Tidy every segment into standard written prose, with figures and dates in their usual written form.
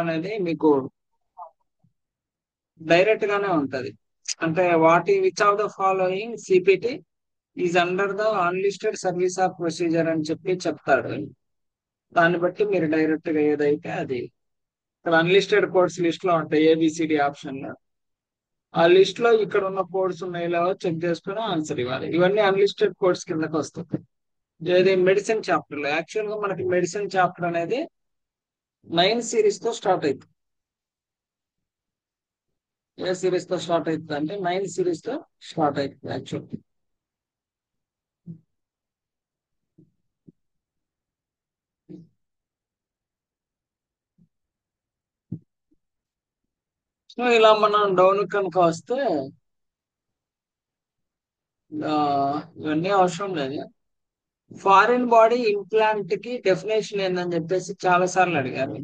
అనేది మీకు డైరెక్ట్ గానే ఉంటది. అంటే which of the following CPT is under the unlisted service of procedure అని చెప్పి చెప్తాడు. దాన్ని బట్టి మీరు డైరెక్ట్ గా ఏదైతే అది ఇక్కడ అన్లిస్టెడ్ కోడ్స్ లిస్ట్ లో ఉంటాయి ఏబిసిడి ఆప్షన్ లో. ఆ లిస్ట్ లో ఇక్కడ ఉన్న కోడ్స్ ఉన్నాయో లేవో చెక్ చేసుకుని ఆన్సర్ ఇవ్వాలి. ఇవన్నీ అన్లిస్టెడ్ కోడ్స్ కిందకి వస్తాయి. ఏది మెడిసిన్ చాప్టర్ లో యాక్చువల్ గా మనకి మెడిసిన్ చాప్టర్ అనేది 9 సిరీస్ తో స్టార్ట్ అవుతుంది. ఏ సిరీస్ తో స్టార్ట్ అవుతుంది అంటే 9 సిరీస్ తో స్టార్ట్ అవుతుంది యాక్చువల్. సో ఇలా మనం డౌన్ కనుక వస్తే ఆ, ఇవన్నీ అవసరం లేదు. ఫారిన్ బాడీ ఇంప్లాంట్ కి డెఫినేషన్ ఏందని చెప్పేసి చాలా సార్లు అడిగారు.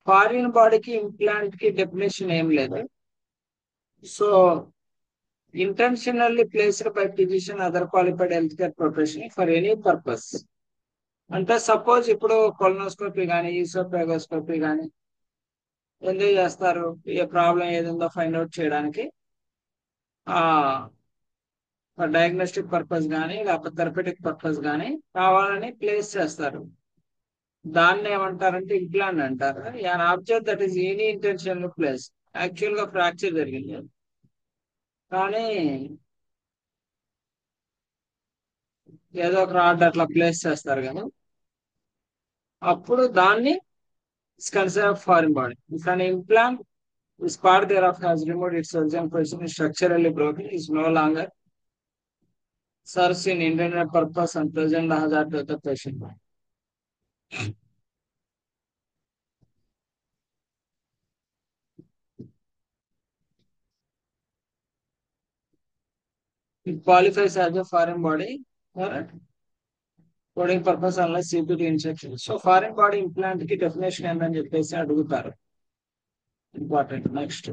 ఫారిన్ బాడీకి ఇంప్లాంట్ కి డెఫినేషన్ ఏం లేదు. So intentionally placed by physician other qualified health care professional for any purpose. అంటే సపోజ్ ఇప్పుడు కొలనోస్కోపీ కానీ ఈసోఫాగోస్కోపీ కానీ ఎందుకు చేస్తారు? ఏ ప్రాబ్లం ఏది ఉందో ఫైండ్ అవుట్ చేయడానికి, ఆ డయాగ్నోస్టిక్ పర్పస్ కానీ లేకపోతే థెరపెటిక్ పర్పస్ కానీ కావాలని ప్లేస్ చేస్తారు. దాన్ని ఏమంటారంటే ఇంప్లాంట్ అంటారు. An object that is any intention place. Actual గా ఫ్రాక్చర్ జరిగింది కానీ ఏదో ఒక రాడ్ అట్లా ప్లేస్ చేస్తారు కదా, అప్పుడు దాన్ని consider foreign body. If an implant is part thereof has removed its original position is structurally broken is no longer serves in intended purpose and present hazard to the patient. It qualifies as a foreign body for coding purpose unless CPT instructions. So foreign body implant ki definition ఏందని చెప్పేసి అడుగుతారు. Important. Next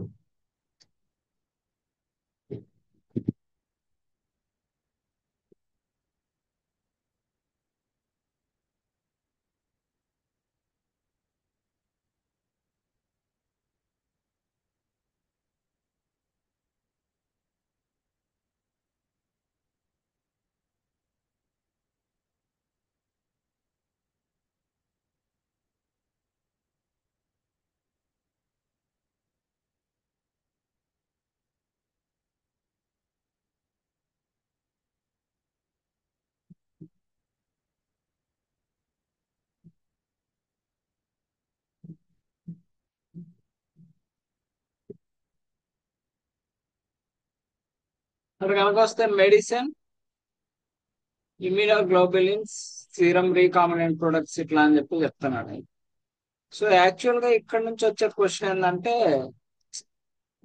ఇక్కడ కనుక వస్తే medicine, immunoglobulins, serum recombinant products ఇట్లా అని చెప్పి చెప్తున్నాడు. సో యాక్చువల్ గా ఇక్కడ నుంచి వచ్చే క్వశ్చన్ ఏంటంటే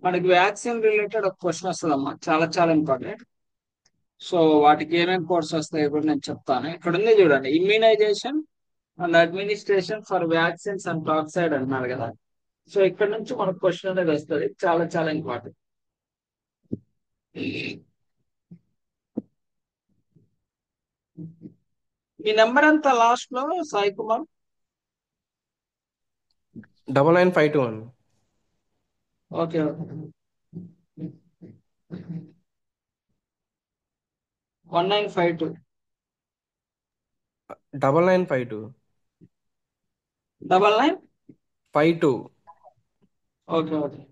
మనకి వ్యాక్సిన్ రిలేటెడ్ ఒక క్వశ్చన్ వస్తుందమ్మా, చాలా చాలా ఇంపార్టెంట్. సో వాటికి ఏమేమి కోర్స్ వస్తాయో కూడా నేను చెప్తాను. ఇక్కడ ఉంది చూడండి, immunisation and administration for vaccines and toxoid అంటున్నారు కదా. సో ఇక్కడ నుంచి మనకు క్వశ్చన్ అనేది వస్తుంది, చాలా చాలా ఇంపార్టెంట్. మీ నెంబర్ ఎంత లాస్ట్ లో Sai Kumar? 9951. Okay okay. 1952. 9952. 99. 52. Okay okay.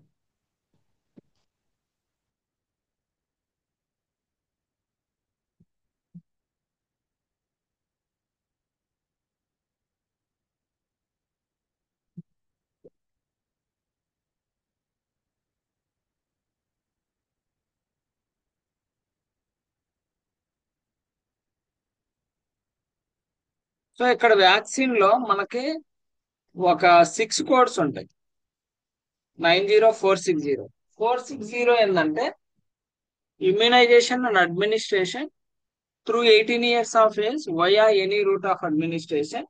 So ఇక్కడ వ్యాక్సిన్ లో మనకి ఒక 6 కోడ్స్ ఉంటాయి. 90460. 460 ఏంటంటే immunisation and administration through 18 years of age via any route of administration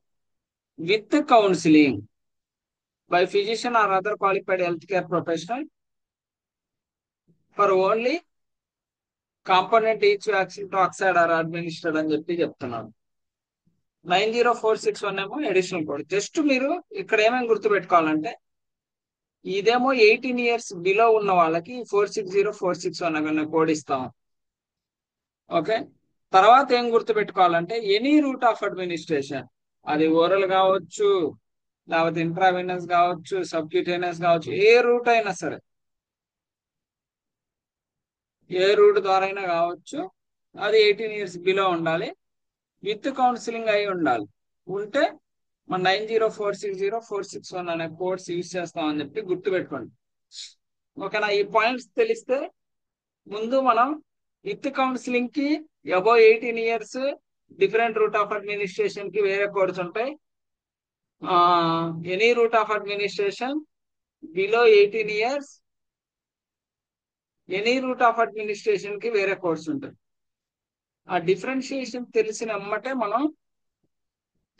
with counseling by physician or other qualified healthcare professional for only component each vaccine toxide or administered అని చెప్పి చెప్తున్నాను. 90461 ఏమో additional code. Just మీరు ఇక్కడ ఏమేమి గుర్తుపెట్టుకోవాలంటే, ఇదేమో 18 years below ఉన్న వాళ్ళకి 460 461 అనే కోడ్ ఇస్తాం. ఓకే. తర్వాత ఏం గుర్తుపెట్టుకోవాలంటే, ఎనీ రూట్ ఆఫ్ అడ్మినిస్ట్రేషన్, అది ఓరల్ కావచ్చు, లేకపోతే ఇంట్రావెనస్ కావచ్చు, సబ్క్యూటేనియస్ కావచ్చు, ఏ రూట్ అయినా సరే, ఏ రూట్ ద్వారా అయినా కావచ్చు, అది 18 years బిలో ఉండాలి, విత్ కౌన్సిలింగ్ అయి ఉండాలి. ఉంటే మన 90460 461 అనే కోడ్స్ యూజ్ చేస్తామని చెప్పి గుర్తుపెట్టుకోండి. ఓకేనా? ఈ పాయింట్స్ తెలిస్తే ముందు మనం విత్ కౌన్సిలింగ్ కి above 18 years different root of administration కి వేరే కోడ్స్ ఉంటాయి. Any root of administration below 18 years, any root of administration కి వేరే కోడ్స్ ఉంటాయి. ఆ డిఫరెన్షియేషన్ తెలిసిన ఎమ్మటే మనం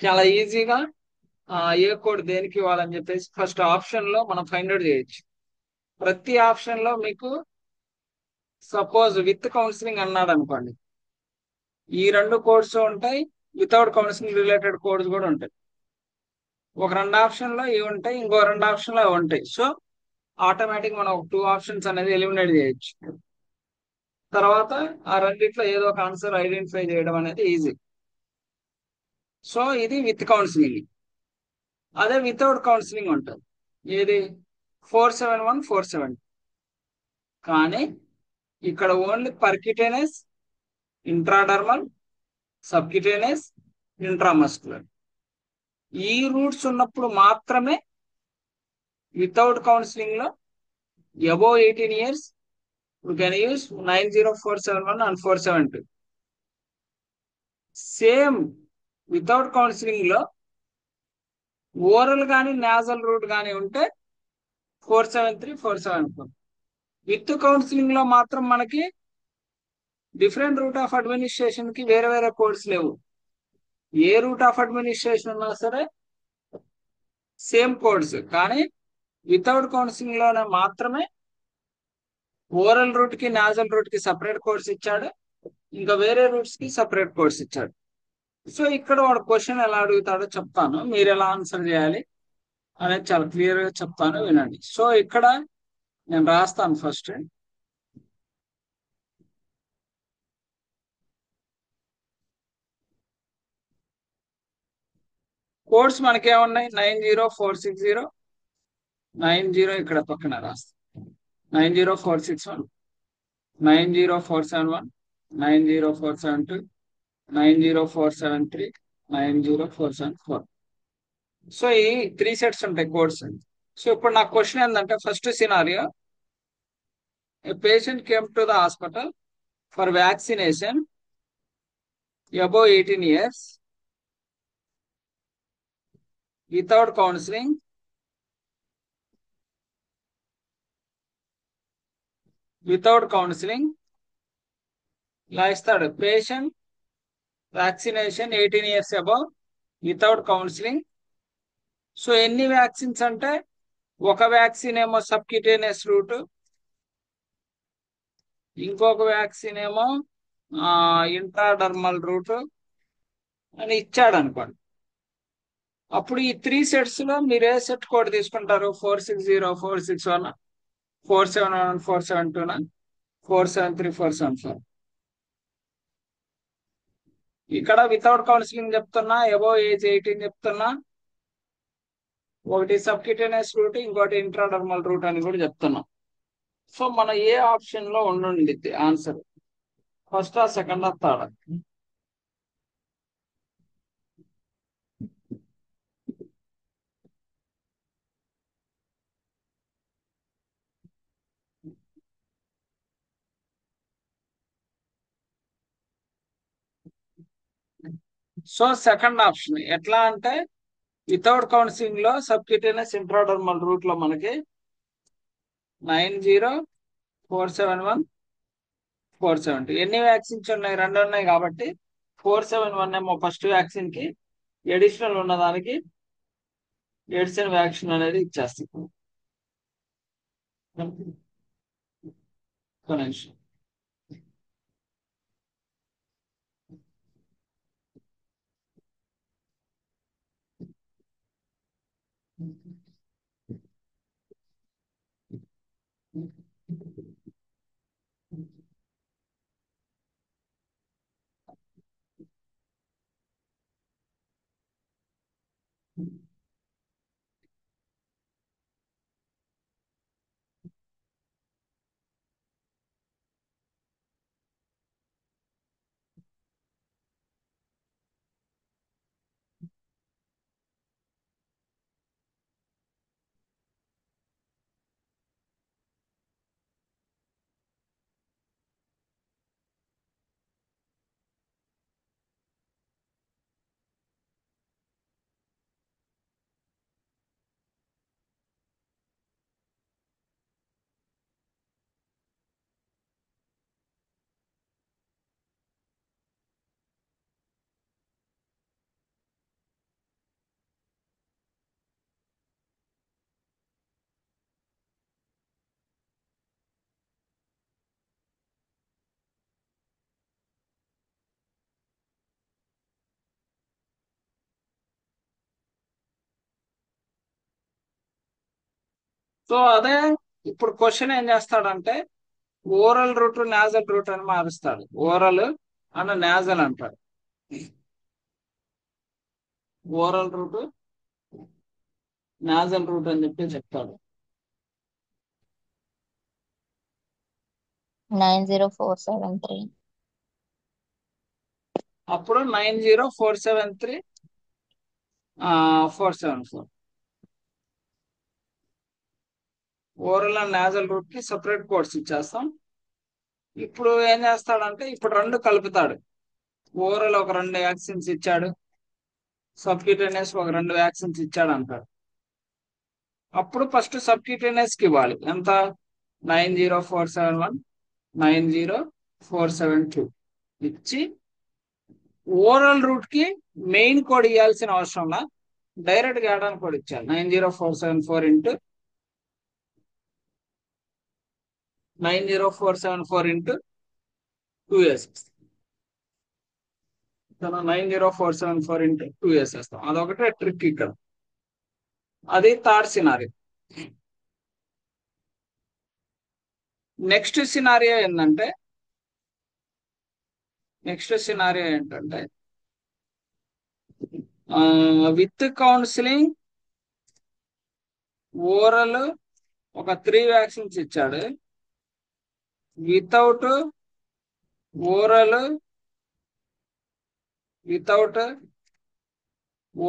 చాలా ఈజీగా ఏ కోడ్ దేనికి ఇవ్వాలని చెప్పేసి ఫస్ట్ ఆప్షన్ లో మనం ఫైండ్ అవుట్ చేయొచ్చు. ప్రతి ఆప్షన్ లో మీకు సపోజ్ విత్ కౌన్సిలింగ్ అన్నాడు అనుకోండి, ఈ రెండు కోడ్స్ ఉంటాయి, వితౌట్ కౌన్సిలింగ్ రిలేటెడ్ కోడ్స్ కూడా ఉంటాయి. ఒక రెండు ఆప్షన్ లో ఇవి ఉంటాయి, ఇంకో రెండు ఆప్షన్ లో అవి ఉంటాయి. సో ఆటోమేటిక్ మనం ఒక 2 options అనేది ఎలిమినేట్ చేయొచ్చు. తర్వాత ఆ రెండిట్లో ఏదో ఒక ఆన్సర్ ఐడెంటిఫై చేయడం అనేది ఈజీ. సో ఇది విత్ కౌన్సిలింగ్. అదే వితౌట్ కౌన్సిలింగ్ ఉంటుంది, ఏది 471 470. కానీ ఇక్కడ ఓన్లీ పర్క్యూటేనస్, ఇంట్రాడర్మల్, సబ్క్యూటేనస్, ఇంట్రామస్కులర్ ఈ రూట్స్ ఉన్నప్పుడు మాత్రమే వితౌట్ కౌన్సిలింగ్ లో above 18 years you can use 90471 and 472. Same without counselling లో ఓరల్ కానీ నాజల్ రూట్ కానీ ఉంటే 473 474. విత్ కౌన్సిలింగ్ లో మాత్రం మనకి డిఫరెంట్ రూట్ ఆఫ్ అడ్మినిస్ట్రేషన్ కి వేరే వేరే కోడ్స్ లేవు. ఏ రూట్ ఆఫ్ అడ్మినిస్ట్రేషన్ ఉన్నా సరే సేమ్ కోడ్స్. కానీ వితౌట్ కౌన్సిలింగ్ లోనే మాత్రమే ఓరల్ రూట్ కి నాజల్ రూట్ కి సపరేట్ కోడ్స్ ఇచ్చాడు, ఇంకా వేరే రూట్స్ కి సపరేట్ కోడ్స్ ఇచ్చాడు. సో ఇక్కడ వాడు క్వశ్చన్ ఎలా అడుగుతాడో చెప్తాను, మీరు ఎలా ఆన్సర్ చేయాలి అనేది చాలా క్లియర్ గా చెప్తాను, వినండి. సో ఇక్కడ నేను రాస్తాను ఫస్ట్. కోడ్స్ మనకేమున్నాయి, 90460 ఇక్కడ పక్కన రాస్తాను, 90461, 90471, 90472, 90473, 90474. సో ఈ 3 sets ఉంటాయి కోడ్స్. సో ఇప్పుడు నా క్వశ్చన్ ఏంటంటే, first scenario, A patient came to the hospital for vaccination above 18 years without counseling, ఇలా ఇస్తాడు. Patient vaccination 18 years above without counselling. So ఎన్ని వ్యాక్సిన్స్ అంటే, ఒక వ్యాక్సిన్ ఏమో సబ్క్యూటేనియస్ రూట్, ఇంకొక వ్యాక్సిన్ ఏమో ఇంట్రాడర్మల్ రూట్ అని ఇచ్చాడు అనుకోండి. అప్పుడు ఈ 3 sets లో మీరు ఏ సెట్ కోడ్ తీసుకుంటారు? 460 461, 471 472, 473 474. ఇక్కడ వితౌట్ కౌన్సిలింగ్ చెప్తున్నా, అబౌవ్ ఏజ్ 18 చెప్తున్నా, ఒకటి సబ్క్యూటేనియస్ రూట్, ఇంకోటి ఇంట్రాడర్మల్ రూట్ అని కూడా చెప్తున్నాం. సో మన ఏ ఆప్షన్ లో ఉండుండిద్ది ఆన్సర్, ఫస్ట్ ఆ సెకండ్ ఆ థర్డ్? సో సెకండ్ ఆప్షన్ ఎట్లా అంటే, వితౌట్ కౌన్సిలింగ్ లో సబ్క్యూటేనియస్, ఇంట్రాడర్మల్ రూట్ లో మనకి 90471 472 ఎన్ని వ్యాక్సిన్స్ ఉన్నాయి? 2 ఉన్నాయి కాబట్టి 471 ఏమో ఫస్ట్ వ్యాక్సిన్ కి, ఎడిషనల్ ఉన్న దానికి ఎడిషన్ వ్యాక్సిన్ అనేది ఇచ్చేస్తుంది. సో అదే ఇప్పుడు క్వశ్చన్ ఏం చేస్తాడంటే ఓరల్ రూట్ నాజల్ రూట్ అని మారుస్తాడు. ఓరల్ అన్న నాజల్ అంటాడు. ఓరల్ రూట్ నాజల్ రూట్ అని చెప్పి చెప్తాడు. 90473. అప్పుడు 90473 474. ఓరల్ అండ్ నాజల్ రూట్ కి సపరేట్ కోడ్స్ ఇచ్చేస్తాం. ఇప్పుడు ఏం చేస్తాడంటే ఇప్పుడు రెండు కలుపుతాడు. ఓరల్ ఒక 2 వ్యాక్సిన్స్ ఇచ్చాడు, సబ్క్యూటేనియస్ ఒక 2 వ్యాక్సిన్స్ ఇచ్చాడు అంటాడు. అప్పుడు ఫస్ట్ సబ్క్యూటేనియస్ కి ఇవ్వాలి ఎంత, 90471 90472 ఇచ్చి ఓరల్ రూట్ కి మెయిన్ కోడ్ ఇవ్వాల్సిన అవసరంలా డైరెక్ట్ గా యాడ్ ఆన్ కోడ్ ఇచ్చారు. 90474 into 90474 into 2s 90474 into 2s వేస్తాం. అదొకటే ట్రిక్ ఇక్కడ. అది థర్డ్ సినారియో. నెక్స్ట్ సినారియో ఏంటంటే విత్ కౌన్సిలింగ్ ఓరల్ ఒక 3 వ్యాక్సిన్స్ ఇచ్చాడు, వితౌట్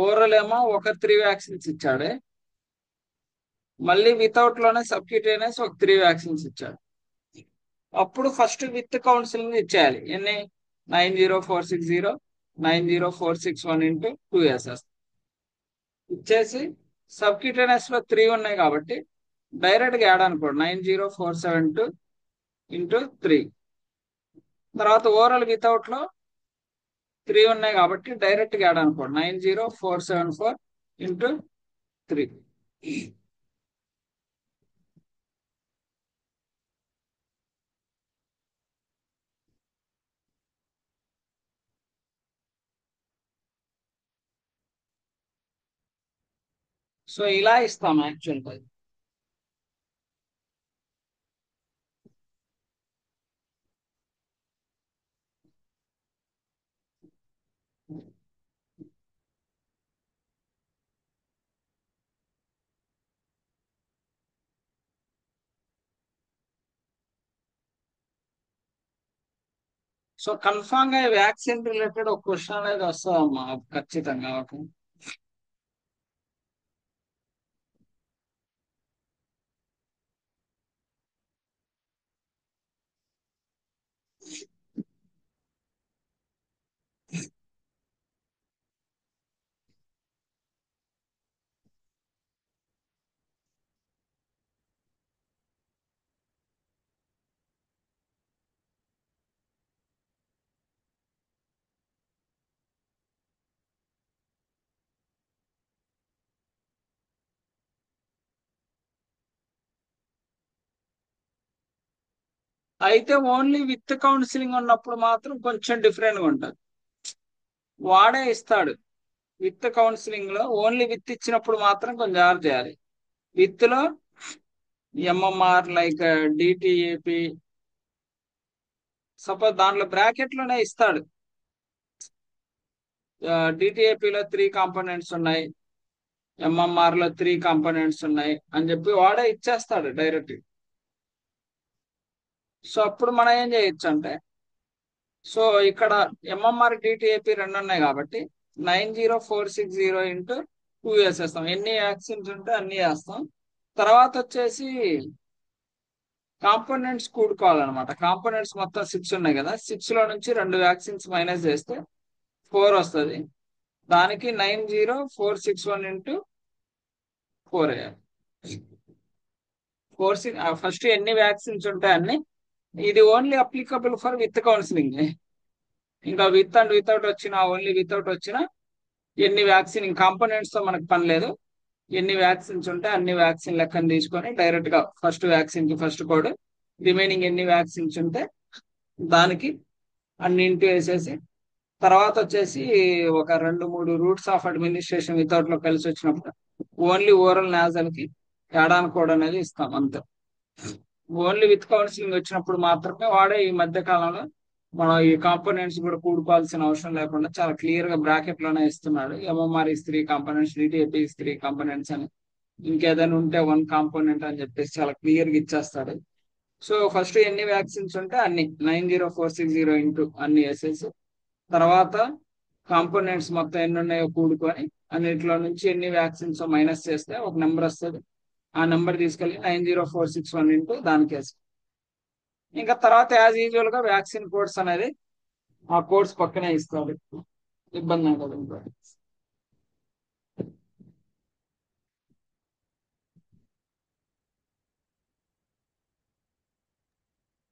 ఓరల్ ఏమో ఒక 3 వ్యాక్సిన్స్ ఇచ్చాడు, మళ్ళీ వితౌట్ లోనే సబ్క్యూటేనియస్ ఒక 3 వ్యాక్సిన్స్ ఇచ్చాడు. అప్పుడు ఫస్ట్ విత్ కౌన్సిలింగ్ ఇచ్చేయాలి. ఎన్ని, 90460 90461 ఇంటూ 2s ఇచ్చేసి సబ్క్యూటేనియస్ లో 3 ఉన్నాయి కాబట్టి డైరెక్ట్ గా యాడ్ అనుకోండి 90472 ఇంటూ 3. తర్వాత ఓరల్ వితౌట్ లో 3 ఉన్నాయి కాబట్టి డైరెక్ట్ గా యాడ్ అనుకోండి 90474 ఇంటూ 3. సో ఇలా ఇస్తాం యాక్చువల్గా. సో కన్ఫామ్ గా వ్యాక్సిన్ రిలేటెడ్ ఒక క్వశ్చన్ అనేది వస్తుందమ్మా ఖచ్చితంగా. ఓకే, అయితే ఓన్లీ విత్ కౌన్సిలింగ్ ఉన్నప్పుడు మాత్రం కొంచెం డిఫరెంట్ గా ఉంటుంది. వాడే ఇస్తాడు విత్ కౌన్సిలింగ్ లో, ఓన్లీ విత్ ఇచ్చినప్పుడు మాత్రం కొంచెం జాగ్రత్త చేయాలి. విత్ లో ఎంఎంఆర్ లైక్ డిటిఏపి సపోజ్ దాంట్లో బ్రాకెట్ లోనే ఇస్తాడు. డిటిఏపిలో 3 కాంపోనెంట్స్ ఉన్నాయి, ఎంఎంఆర్ లో 3 కాంపోనెంట్స్ ఉన్నాయి అని చెప్పి వాడే ఇచ్చేస్తాడు డైరెక్ట్. సో అప్పుడు మనం ఏం చేయొచ్చు అంటే, సో ఇక్కడ ఎంఎంఆర్ డిటిఏపి 2 ఉన్నాయి కాబట్టి 90460 ఇంటూ 2 వేసేస్తాం. ఎన్ని వ్యాక్సిన్స్ ఉంటే అన్ని వేస్తాం. తర్వాత వచ్చేసి కాంపోనెంట్స్ కూడుకోవాలన్నమాట. కాంపోనెంట్స్ మొత్తం 6 ఉన్నాయి కదా, 6 లో నుంచి 2 వ్యాక్సిన్స్ మైనస్ చేస్తే 4 వస్తుంది. దానికి 90461 ఇంటూ 4 వేయాలి. 4 ఫస్ట్ ఎన్ని వ్యాక్సిన్స్ ఉంటాయి అన్ని. ఇది only applicable for with counselling. ఇంకా విత్ అండ్ వితౌట్ వచ్చినా, ఓన్లీ వితౌట్ వచ్చినా ఎన్ని వ్యాక్సిన్ కాంపోనెంట్స్ తో మనకు పని లేదు. ఎన్ని వ్యాక్సిన్స్ ఉంటే అన్ని వ్యాక్సిన్ లెక్కను తీసుకొని డైరెక్ట్ గా ఫస్ట్ వ్యాక్సిన్ కి ఫస్ట్ కోడ్, రిమైనింగ్ ఎన్ని వ్యాక్సిన్స్ ఉంటే దానికి అన్ని ఇంటూ వేసేసి, తర్వాత వచ్చేసి ఒక 2-3 రూట్స్ ఆఫ్ అడ్మినిస్ట్రేషన్ వితౌట్ లో కలిసి వచ్చినప్పుడు ఓన్లీ ఓరల్ నాజల్ కి యాడ్ ఆన్ కోడ్ అనేది ఇస్తాం అంతే. ఓన్లీ విత్ కౌన్సిలింగ్ వచ్చినప్పుడు మాత్రమే వాడే ఈ మధ్య కాలంలో మనం ఈ కాంపోనెంట్స్ కూడా కూడుకోవాల్సిన అవసరం లేకుండా చాలా క్లియర్ గా బ్రాకెట్ లోనే ఇస్తున్నాడు. MMR is 3 components, DTaP is 3 components అని, ఇంకేదైనా ఉంటే 1 కాంపోనెంట్ అని చెప్పేసి చాలా క్లియర్ గా ఇచ్చేస్తాడు. సో ఫస్ట్ ఎన్ని వ్యాక్సిన్స్ ఉంటే అన్ని 90460 ఇంటూ అన్ని వేసేసి, తర్వాత కాంపోనెంట్స్ మొత్తం ఎన్ని ఉన్నాయో కూడుకొని అన్నిట్లో నుంచి ఎన్ని వ్యాక్సిన్స్ మైనస్ చేస్తే ఒక నెంబర్ వస్తుంది. ఆ నెంబర్ తీసుకెళ్ళి 90461 ఇంటూ దానికి వేసి, ఇంకా తర్వాత యాజ్ యూజువల్ గా వ్యాక్సిన్ కోడ్స్ అనేది ఆ కోడ్స్ పక్కనే ఇస్తాడు. ఇబ్బంది ఉండదు ఇంకా.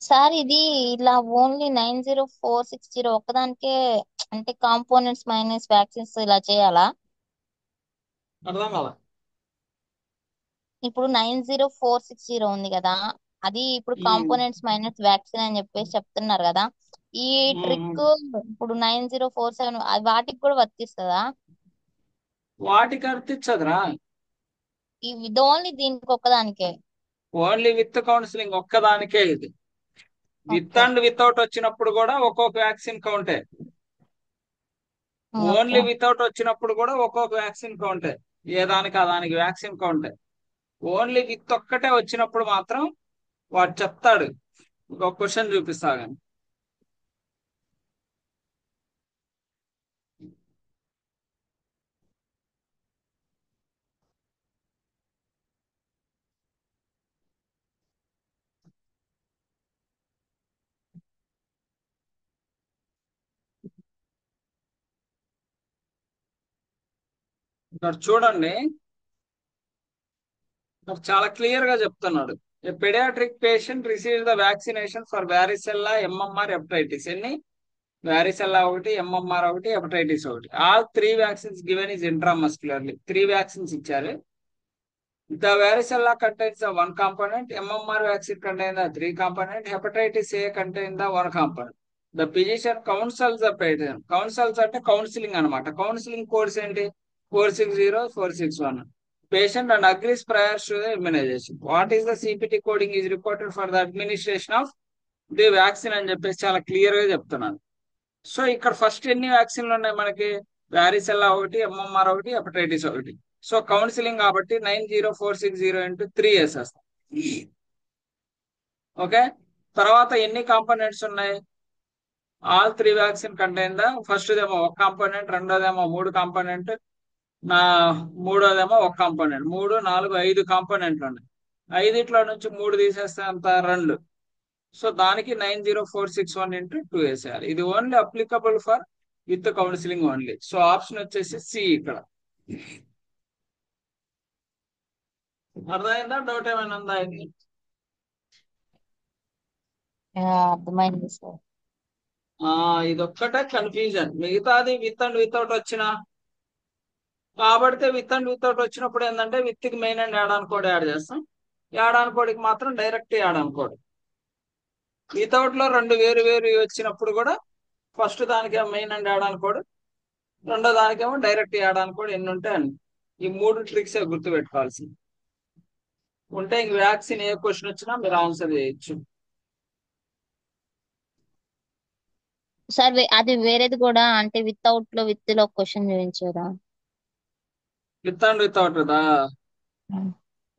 సార్ ఇది ఇలా ఓన్లీ 90460 ఒక్కదానికే అంటే కాంపోనెంట్స్ మైనస్ వ్యాక్సిన్స్ ఇలా చేయాలా? అర్థం కాల. ఇప్పుడు 90460 ఉంది కదా, అది ఇప్పుడు కాంపోనెంట్స్ మైనస్ వ్యాక్సిన్ అని చెప్పేసి చెప్తున్నారు కదా, ఈ ట్రిక్ ఇప్పుడు 9047 వాటికి కూడా వర్తిస్తుందా? వాటికి అర్థించదురా, ఇది ఓన్లీ దీనికి ఒక్కదానికే? ఓన్లీ విత్ కౌన్సిలింగ్ ఒక్కదానికే ఇది. విత్ ఓకే అండ్ వితౌట్ వచ్చినప్పుడు కూడా ఒక్కొక్క వ్యాక్సిన్ కౌంటే. ఓకే ఓన్లీ వితౌట్ వచ్చినప్పుడు కూడా ఒక్కొక్క వ్యాక్సిన్ కౌంటే. ఏ దానికి ఆ దానికి వ్యాక్సిన్ కౌంటే. ఓన్లీ విత్ ఒక్కటే వచ్చినప్పుడు మాత్రం వాడు చెప్తాడు. ఒక క్వశ్చన్ చూపిస్తా కానీ, ఇక్కడ చూడండి, ఇక్కడ చాలా క్లియర్ గా చెప్తున్నాడు. A paediatric patient receive the vaccination for varicella, MMR, hepatitis. ఎన్ని? వ్యారిసెల్లా ఒకటి, ఎంఎంఆర్ ఒకటి, హెపటైటిస్ ఒకటి. All 3 vaccines given is intramuscularly. 3 vaccines ఇచ్చారు. The varicella contains the one component, MMR vaccine contains the 3 component, hepatitis A contains the 1 component. The physician counsels the patient. Counsels అంటే counselling అనమాట. Counselling codes ఏంటి? 460, 461. Patient and agrees prior to the immunization. What is the CPT coding is reported for the administration of the vaccine అని చెప్పేసి చాలా clear గా చెప్తున్నాను. So ఇక్కడ first ఎన్ని వ్యాక్సిన్లు ఉన్నాయి మనకి? వ్యారిసెల్లా ఒకటి, ఎంఎంఆర్ ఒకటి, హెపటైటిస్ ఒకటి. సో కౌన్సిలింగ్ కాబట్టి 90460 ఇంటూ 3 వేసేస్తాం. ఓకే, తర్వాత ఎన్ని కాంపోనెంట్స్ ఉన్నాయి? All 3 vaccine contain the, first దేమో ఒక కాంపోనెంట్, రెండోదేమో 3 కాంపోనెంట్, నా మూడోదేమో ఒక కాంపోనెంట్. 3, 4, 5 కాంపోనెంట్లు ఉన్నాయి. 5 నుంచి 3 తీసేస్తే అంత 2. సో దానికి 90461 ఇంటూ 2 వేసేయాలి. ఇది only applicable for with counselling only. So option వచ్చేసి సి ఇక్కడ. అర్థమైందా? డౌట్ ఏమైనా ఉందా? ఇది అర్థమైంది సార్. ఇదొక్కటే కన్ఫ్యూజన్. మిగతాది విత్ అండ్ వితౌట్ వచ్చిన, కాబట్టి విత్ అండ్ వితౌట్ వచ్చినప్పుడు ఏంటంటే విత్ కి main and add on code add చేస్తాం. యాడ్ ఆన్ కోడ్కి మాత్రం direct add on code. Without లో 2 వేరు వేరు వచ్చినప్పుడు కూడా ఫస్ట్ దానికి main and add on code, రెండో దానికేమో డైరెక్ట్ యాడ్ ఆన్ కోడ్. ఎన్ని ఉంటే అన్ని. ఈ 3 ట్రిక్స్ గుర్తు పెట్టుకోవాల్సింది. ఉంటే ఇంక వ్యాక్సిన్ ఏ క్వశ్చన్ వచ్చినా మీరు ఆన్సర్ చేయొచ్చు. సార్ అది వేరేది కూడా అంటే వితౌట్ లో విత్ లో క్వశ్చన్ చూపించారా? విత్ అండ్ వితౌట్ దా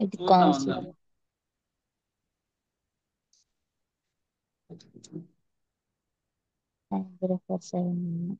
ఇది చూద్దాం కౌన్సిలర్. ఉందాం. 9047.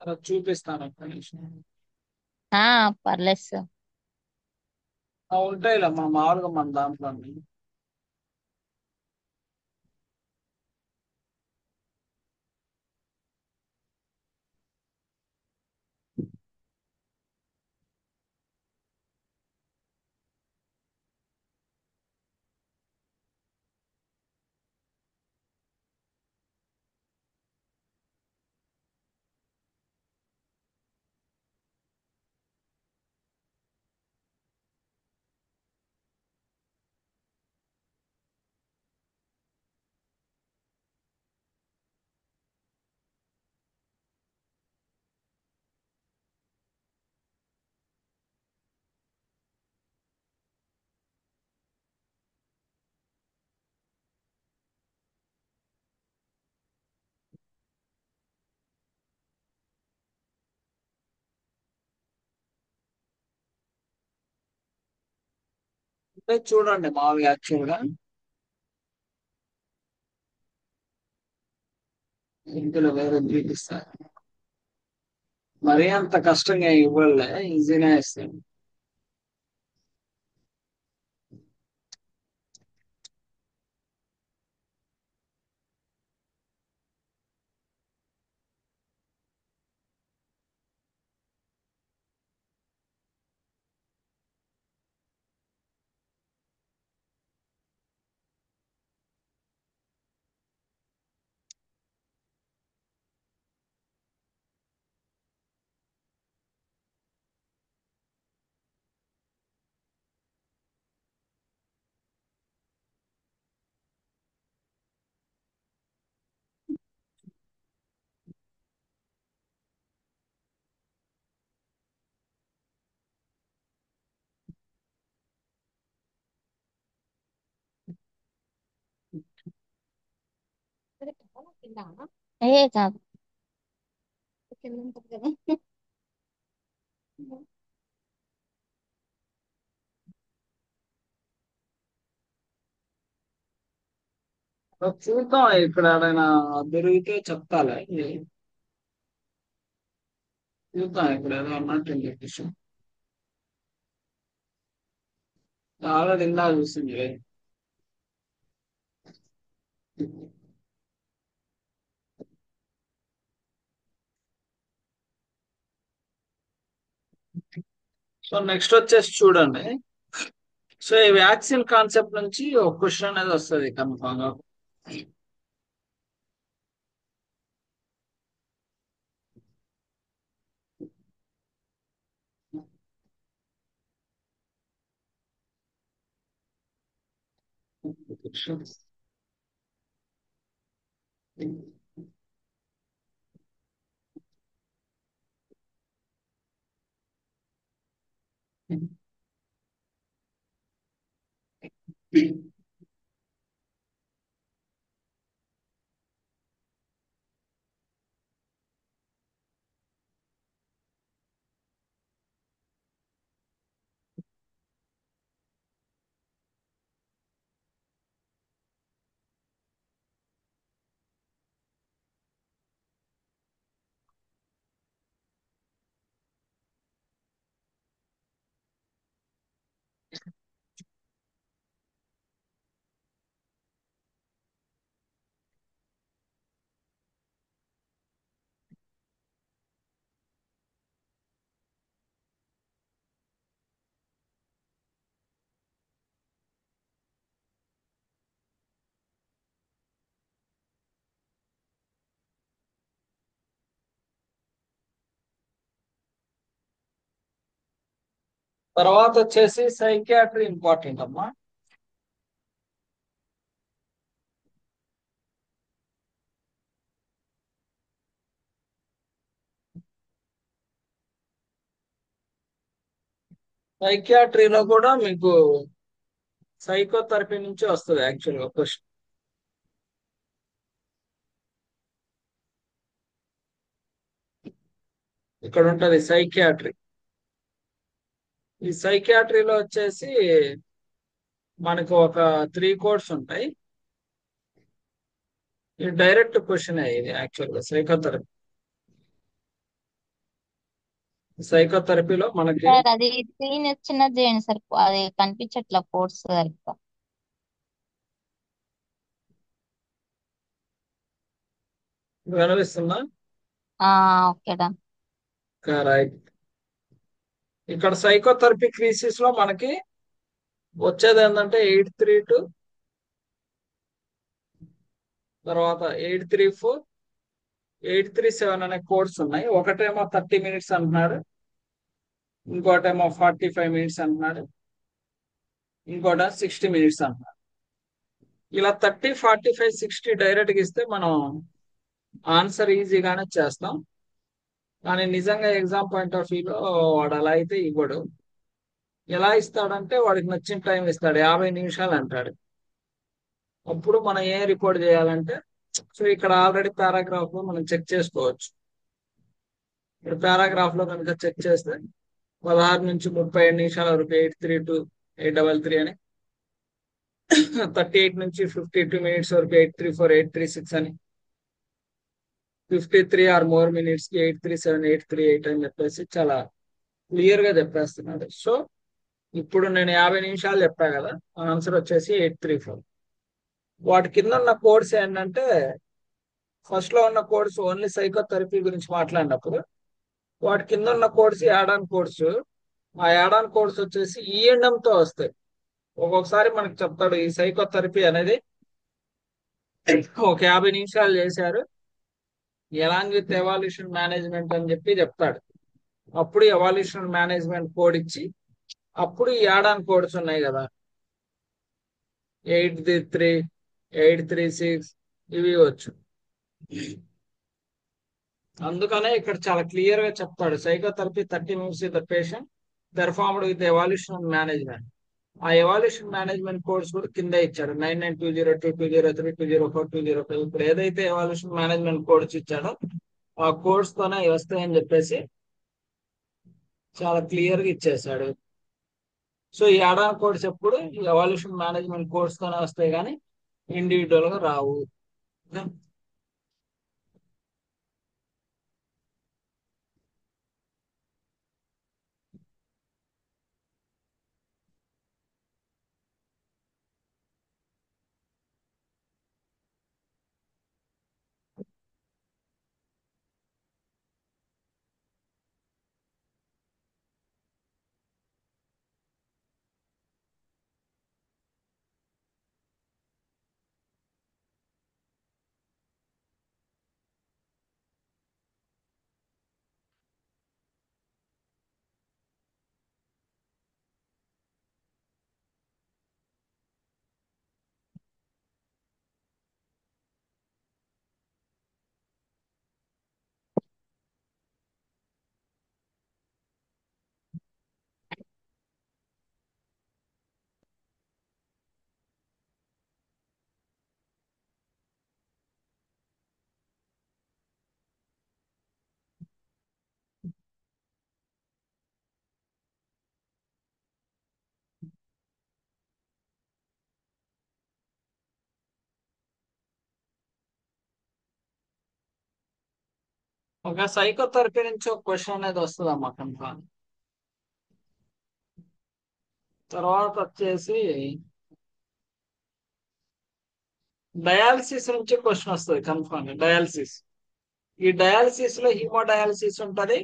అలా చూపిస్తాను ఒక్క నిమిషం. పర్లేదు సార్. ఉంటాయిలే మా మామూలుగా మన దాంట్లో. అంటే చూడండి మామూలుగా యాక్చువల్గా ఇందులో వేరే చూపిస్తారు. మరీ అంత కష్టంగా ఇవ్వలే, ఈజీనే ఇస్తాను. కాదు. చూద్దాం ఇక్కడ ఏడైనా దొరికితే చెప్తాలే. చూద్దాం ఇక్కడ ఏదో అన్నట్టు చెప్పేసి చాలా తిన్నా చూసింది. సో నెక్స్ట్ వచ్చేసి చూడండి. సో ఈ వ్యాక్సిన్ కాన్సెప్ట్ నుంచి ఒక క్వశ్చన్ అనేది వస్తుంది కన్ఫామ్ గా. తర్వాత వచ్చేసి సైకియాట్రీ ఇంపార్టెంట్ అమ్మా. సైకియాట్రీలో కూడా మీకు సైకోథెరపీ నుంచి వస్తుంది యాక్చువల్ గా క్వశ్చన్. ఇక్కడ ఉంటది సైకియాట్రీ. ఈ సైకియాట్రీలో వచ్చేసి మనకు ఒక 3 కోర్స్ ఉంటాయి. ఇది డైరెక్ట్ క్వశ్చన్ ఇది యాక్చువల్ గా సైకోథెరపీ. సైకోథెరపీలో మనకి సార్ అది స్క్రీన్ చిన్నది చేయండి సార్, అది కనిపించట్లా కోర్స్ సరిగ్గా. వినవిస్తున్నా. ఆ, ఓకే డన్. రైట్. ఇక్కడ సైకోథెరపీ క్రీసిస్ లో మనకి వచ్చేది ఏంటంటే 832, తర్వాత 834, 837 అనే కోడ్స్ ఉన్నాయి. ఒకటేమో 30 minutes అంటున్నాడు, ఇంకోటేమో 45 minutes అంటున్నాడు, ఇంకోట 60 minutes అంటున్నాడు. ఇలా 30, 45, 60 డైరెక్ట్గా ఇస్తే మనం ఆన్సర్ ఈజీగానే చేస్తాం. కానీ నిజంగా ఎగ్జామ్ పాయింట్ ఆఫ్ వ్యూలో వాడు అలా అయితే ఇవ్వడు. ఎలా ఇస్తాడంటే వాడికి నచ్చిన టైం ఇస్తాడు, 50 నిమిషాలు అంటాడు. అప్పుడు మనం ఏం రిపోర్ట్ చేయాలంటే, సో ఇక్కడ ఆల్రెడీ పారాగ్రాఫ్ లో మనం చెక్ చేసుకోవచ్చు. ఇక్కడ పారాగ్రాఫ్ లో కనుక చెక్ చేస్తే 16 నుంచి 37 నిమిషాల వరకు 832, 833 అని, 38 నుంచి 52 minutes వరకు 834, 836 అని, 53 ఆర్ మోర్ మినిట్స్ కి 837, 838 అని చెప్పేసి చాలా క్లియర్ గా చెప్పేస్తున్నాడు. సో ఇప్పుడు నేను 50 నిమిషాలు చెప్పా కదా, ఆన్సర్ వచ్చేసి 834. వాటి కింద ఉన్న కోడ్స్ ఏంటంటే, ఫస్ట్ లో ఉన్న కోడ్స్ ఓన్లీ సైకోథెరపీ గురించి మాట్లాడినప్పుడు, వాటి కింద ఉన్న కోడ్స్ యాడ్ ఆన్ కోడ్స్. ఆ యాడ్ ఆన్ కోడ్స్ వచ్చేసి ఈఎండం తో వస్తాయి. ఒక్కొక్కసారి మనకు చెప్తాడు ఈ సైకోథెరపీ అనేది ఒక 50 నిమిషాలు చేశారు ఎలాంగ్ విత్ ఎవాల్యూషన్ మేనేజ్మెంట్ అని చెప్పి చెప్తాడు. అప్పుడు ఎవాల్యూషన్ మేనేజ్మెంట్ కోడ్ ఇచ్చి, అప్పుడు ఈ యాడ్ ఆన్ కోడ్స్ ఉన్నాయి కదా, 833, 836 ఇవి వచ్చు. అందుకనే ఇక్కడ చాలా క్లియర్ గా చెప్తాడు, psychotherapy 30 minutes with the patient performed with evaluation management. ఆ ఎవాల్యూషన్ మేనేజ్మెంట్ కోర్స్ కూడా కింద ఇచ్చాడు, 992022, 203, 204, 205. ఇప్పుడు ఏదైతే ఎవాల్యూషన్ మేనేజ్మెంట్ కోర్స్ ఇచ్చాడో ఆ కోర్స్ తోనే వస్తాయని చెప్పేసి చాలా క్లియర్ గా ఇచ్చేసాడు. సో ఈ అడాన్ కోర్స్ ఎప్పుడు ఎవాల్యూషన్ మేనేజ్మెంట్ కోర్స్ తోనే వస్తాయి, కానీ ఇండివిజువల్ గా రావు. ఒక సైకోథెరపీ నుంచి ఒక క్వశ్చన్ అనేది వస్తుంది అమ్మా కన్ఫామ్. తర్వాత వచ్చేసి డయాలసిస్ నుంచి క్వశ్చన్ వస్తుంది కన్ఫామ్. డయాలసిస్, ఈ డయాలసిస్ లో హీమోడయాలసిస్ ఉంటది,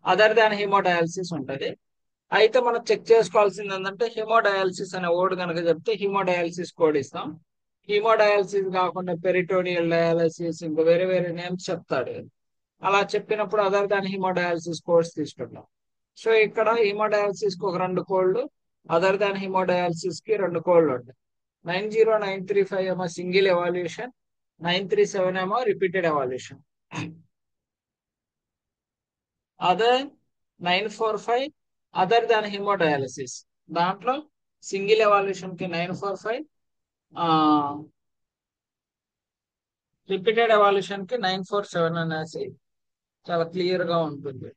అదర్ దాన్ హీమోడయాలసిస్ ఉంటది. అయితే మనం చెక్ చేసుకోవాల్సింది ఏంటంటే, హీమోడయాలసిస్ అనే వర్డ్ కనుక చెప్తే హీమోడయాలసిస్ కోడ్ ఇస్తాం. హీమోడయాలసిస్ కాకుండా పెరిటోనియల్ డయాలసిస్, ఇంకా వేరే వేరే నేమ్స్ చెప్తాడు. అలా చెప్పినప్పుడు అదర్ దాన్ హీమోడయాలసిస్ కోడ్స్ తీసుకుంటాం. సో ఇక్కడ హీమోడయాలసిస్ కి ఒక 2 కోడ్లు, అదర్ దాన్ హీమోడయాలసిస్ కి 2 కోడ్లు ఉంటాయి. 90935 ఏమో సింగిల్ ఎవాల్యూషన్, 937 ఏమో రిపీటెడ్ ఎవాల్యూషన్. అదే 945 అదర్ దాన్ హీమోడయాలసిస్, దాంట్లో సింగిల్ ఎవాల్యూషన్ కి 945, రిపీటెడ్ ఎవాల్యూషన్ కి 947 అనేసి చాలా క్లియర్ గా ఉంటుంది.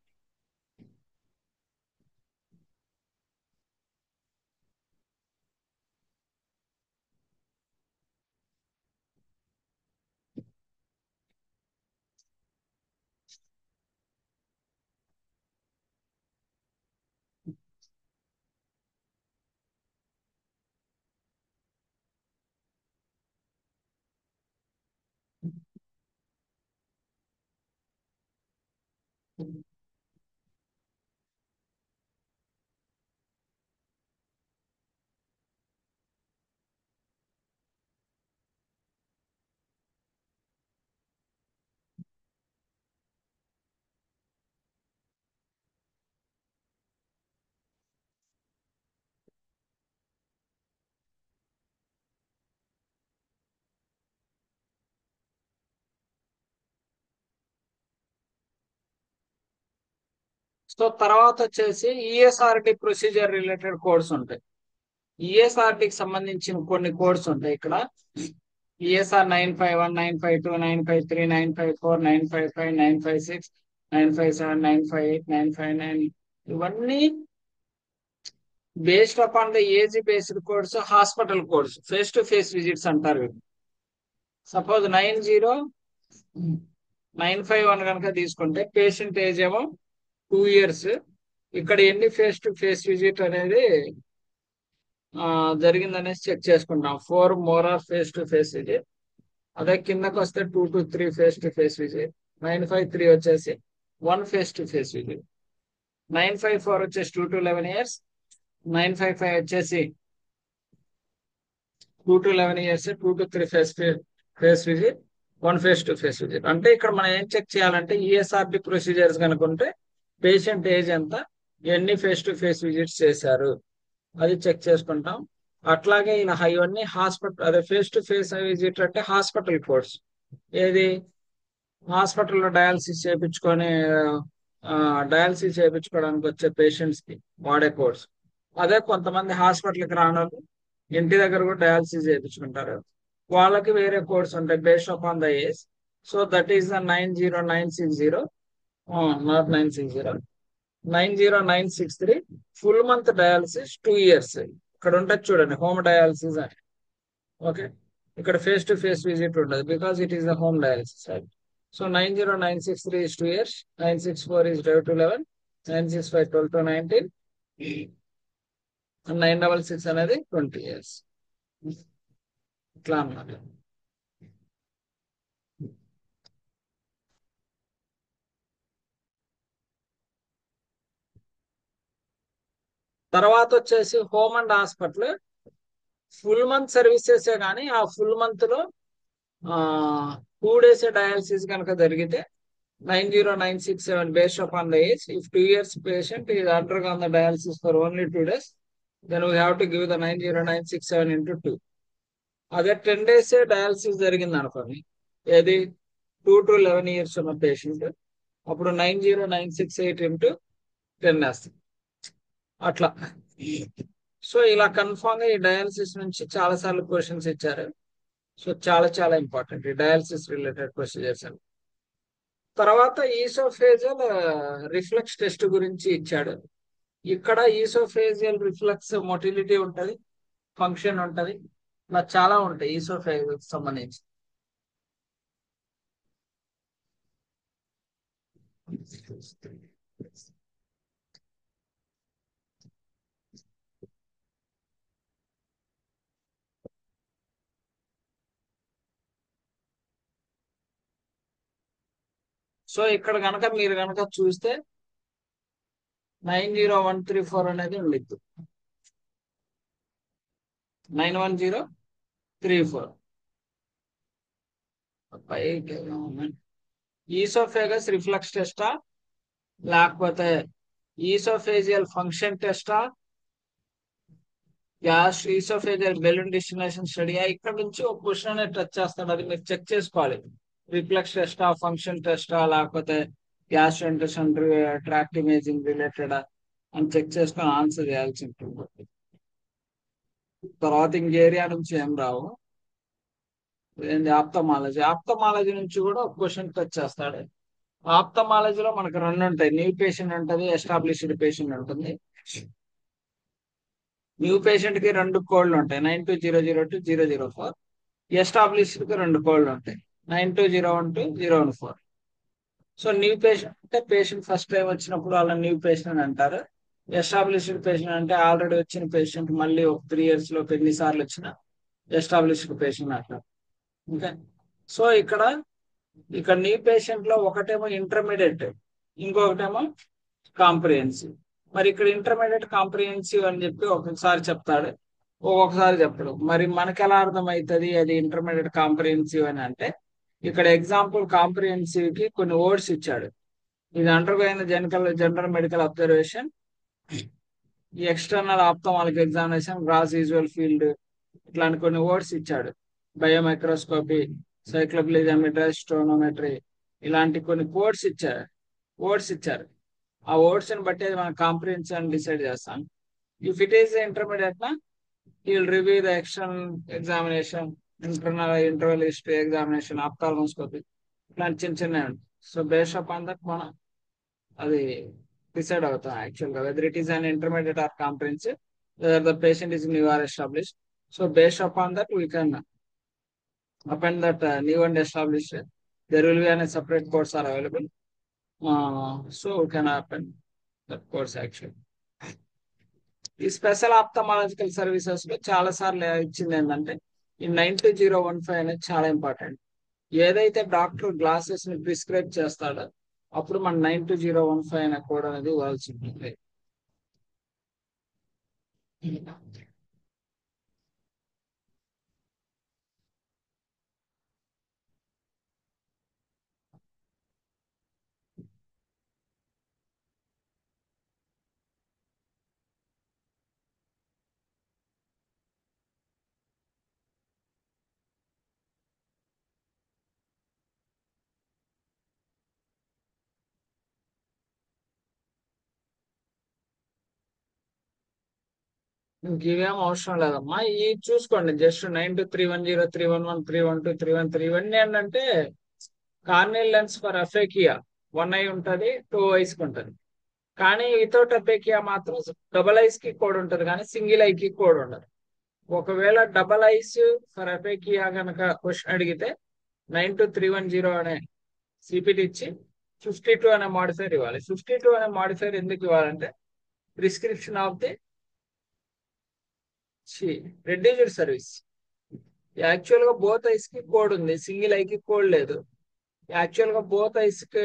సో తర్వాత వచ్చేసి ఈఎస్ఆర్డి ప్రొసీజర్ రిలేటెడ్ కోడ్స్ ఉంటాయి. ఈఎస్ఆర్డికి సంబంధించిన కొన్ని కోడ్స్ ఉంటాయి ఇక్కడ. ఈఎస్ఆర్ 951, 952, 953, 954, 955, 956, 957, 958, 959 ఇవన్నీ based upon the age based codes, hospital codes, face to face visits అంటారు. సపోజ్ 90951 కనుక తీసుకుంటే పేషెంట్ ఏజ్ ఏమో 2 years. ఇక్కడ ఎన్ని ఫేస్ టు ఫేస్ విజిట్ అనేది జరిగిందనేసి చెక్ చేసుకుంటాం. 4 more face to face visit. అదే కిందకి వస్తే 2 to 3 face to face visit. 953 వచ్చేసి 1 ఫేస్ టు ఫేస్ విజిట్. 954 వచ్చేసి 2 to 11 years. 955 వచ్చేసి 2 to 11 years, 2 to 3 face visit, 1 face to face visit. అంటే ఇక్కడ మనం ఏం చెక్ చేయాలంటే ఈఎస్ఆర్డి ప్రొసీజర్స్ కనుకుంటే పేషెంట్ ఏజ్ ఎంత, ఎన్ని ఫేస్ టు ఫేస్ విజిట్స్ చేశారు అది చెక్ చేసుకుంటాం. అట్లాగే ఇవన్నీ హాస్పిటల్, అదే ఫేస్ టు ఫేస్ విజిట్ అంటే హాస్పిటల్ కోడ్స్. ఏది హాస్పిటల్లో డయాలసిస్ చేయించుకోవడానికి వచ్చే పేషెంట్స్ కి వాడే కోడ్స్. అదే కొంతమంది హాస్పిటల్కి రానోళ్ళు ఇంటి దగ్గర కూడా డయాలసిస్ చేయించుకుంటారు, వాళ్ళకి వేరే కోడ్స్ ఉంటాయి based upon the age. So that is the 90960, not 960, 90963 full month dialysis 2 years. ఇక్కడ ఉంటుంది చూడండి, హోమ్ డయాలసిస్ అని. ఓకే, ఇక్కడ ఫేస్ టు ఫేస్ విజిట్ ఉండదు because it is the home dialysis. Right. So 90963 is 2 years, 964 is 12 to 11, 965 12 to 19, 966 అనేది 20 years. ఇట్లా అన్నమాట. తర్వాత వచ్చేసి home and hospital full month services కానీ ఆ ఫుల్ మంత్ లో 2 days డయాలసిస్ కనుక జరిగితే 90967 based upon the age. If 2 years patient is undergone the dialysis for only 2 days, then we have to give the 90967 into 2. అదే 10 days dialysis జరిగింది అనుకోండి, ఏది 2 to 11 years ఉన్న పేషెంట్, అప్పుడు 90968 into 10 వేస్తుంది అట్లా. సో ఇలా కన్ఫామ్ గా ఈ డయాలసిస్ నుంచి చాలా సార్లు క్వశ్చన్స్ ఇచ్చారు. సో చాలా చాలా ఇంపార్టెంట్ ఈ డయాలసిస్ రిలేటెడ్ ప్రొసీజర్స్ అని. తర్వాత ఈసోఫేజియల్ రిఫ్లెక్స్ టెస్ట్ గురించి ఇచ్చాడు. ఇక్కడ ఈసోఫేజియల్ రిఫ్లెక్స్ మొటిలిటీ ఉంటది, ఫంక్షన్ ఉంటది, ఇలా చాలా ఉంటాయి ఈసోఫేజియల్ సంబంధించి. సో ఇక్కడ కనుక మీరు కనుక చూస్తే 90134 అనేది ఉండిద్దు, 91034. ఈసోఫేగస్ రిఫ్లెక్స్ టెస్టా లేకపోతే ఈసోఫేజియల్ ఫంక్షన్ టెస్టా, గ్యాస్ ఈసోఫేజియల్ బెలూన్ డెస్టినేషన్ స్టడీయా? ఇక్కడ నుంచి ఒక క్వశ్చన్ అనేది టచ్ చేస్తాడు, అది మీరు చెక్ చేసుకోవాలి. రిఫ్లెక్స్ టెస్టా, ఫంక్షన్ టెస్టా, లేకపోతే gas intention tract imaging related అని చెక్ చేసుకొని ఆన్సర్ చేయాల్సి ఉంటుంది. తర్వాత ఇంక ఏరియా నుంచి ఏం రావు. ఏంది ఆప్థమాలజీ నుంచి కూడా ఒక క్వశ్చన్ టచ్ చేస్తాడు. ఆప్థమాలజీలో మనకు 2 ఉంటాయి, న్యూ పేషెంట్ ఉంటుంది, ఎస్టాబ్లిష్డ్ పేషెంట్ ఉంటుంది. న్యూ పేషెంట్ కి 2 కోడ్లు ఉంటాయి, 92002 004. ఎస్టాబ్లిష్డ్ కి 2 కోడ్లు ఉంటాయి, 92012 014. సో న్యూ పేషెంట్ అంటే పేషెంట్ ఫస్ట్ టైం వచ్చినప్పుడు వాళ్ళ న్యూ పేషెంట్ అని అంటారు. ఎస్టాబ్లిష్డ్ పేషెంట్ అంటే ఆల్రెడీ వచ్చిన పేషెంట్ మళ్ళీ ఒక 3 years లో ఎన్నిసార్లు వచ్చినా ఎస్టాబ్లిష్డ్ పేషెంట్ అంటారు. ఓకే, సో ఇక్కడ న్యూ పేషెంట్ లో ఒకటేమో ఇంటర్మీడియట్ ఇంకొకటేమో కాంప్రిహెన్సివ్. మరి ఇక్కడ ఇంటర్మీడియట్ కాంప్రిహెన్సివ్ అని చెప్పి ఒక్కొక్కసారి చెప్తాడు, ఒక్కొక్కసారి చెప్పడు. మరి మనకి ఎలా అర్థమవుతుంది అది ఇంటర్మీడియట్ కాంప్రిహెన్సివ్ అని అంటే, ఇక్కడ ఎగ్జాంపుల్ కాంప్రిహెన్సివ్ కి కొన్ని వర్డ్స్ ఇచ్చాడు. ఇది అండర్గోయిన జనరల్ మెడికల్ అబ్జర్వేషన్, ఈ external ophthalmic examination, gross visual field, ఇట్లాంటి కొన్ని వర్డ్స్ ఇచ్చాడు. బయోమైక్రోస్కోపీ, సైక్లోప్లిజమెట్రీ, స్టోనోమెట్రీ, ఇలాంటి కొన్ని వర్డ్స్ ఇచ్చారు. ఆ వర్డ్స్ ని బట్టి అది మనం కాంప్రిహెన్షన్ డిసైడ్ చేస్తాం. ఇఫ్ ఇట్ ఈస్ ఇంటర్మీడియట్ నా will review the external examination, interval history examination, ophthalmoscopy, ఇట్లాంటి చిన్న చిన్నవి ఉంటాయి. సో బేస్డ్ అపాన్ దట్ మనం అది డిసైడ్ అవుతాం యాక్చువల్ గా whether it is an intermediate or comprehensive, whether the patient is new or established. So based upon that we can append that new and established. There will be a separate course are available. So we can append that course actually. ఈ special ఆప్థమాలజికల్ services లో చాలా సార్లు ఇచ్చింది ఏంటంటే ఈ 92015 అనేది చాలా important. ఏదైతే డాక్టర్ గ్లాసెస్ ని ప్రిస్క్రైబ్ చేస్తాడో అప్పుడు మన 92015 అనే కోడ్ అనేది ఇవ్వాల్సి ఉంటుంది. ఇంక ఇవేం అవసరం లేదమ్మా, ఈ చూసుకోండి జస్ట్ 92310311 312 313 ఇవన్నీ ఏంటంటే కార్నియల్ లెన్స్ ఫర్ అఫేకియా 1 ఐ ఉంటుంది, 2 ఐస్ కి ఉంటుంది. కానీ వితౌట్ అఫేకియా మాత్రం డబల్ ఐస్ కి కోడ్ ఉంటుంది కానీ సింగిల్ ఐ కి కోడ్ ఉండదు. ఒకవేళ డబల్ ఐస్ ఫర్ అఫేకియా కనుక క్వశ్చన్ అడిగితే 92310 అనే సిపిటి ఇచ్చి 52 అనే మాడిఫైర్ ఇవ్వాలి. 52 అనే మాడిఫైర్ ఎందుకు ఇవ్వాలంటే prescription of the reduced service. Actual గా బోత్ ఐస్ కి కోడ్ ఉంది, సింగిల్ ఐ కి కోడ్ లేదు. యాక్చువల్ గా బోత్ ఐస్ కి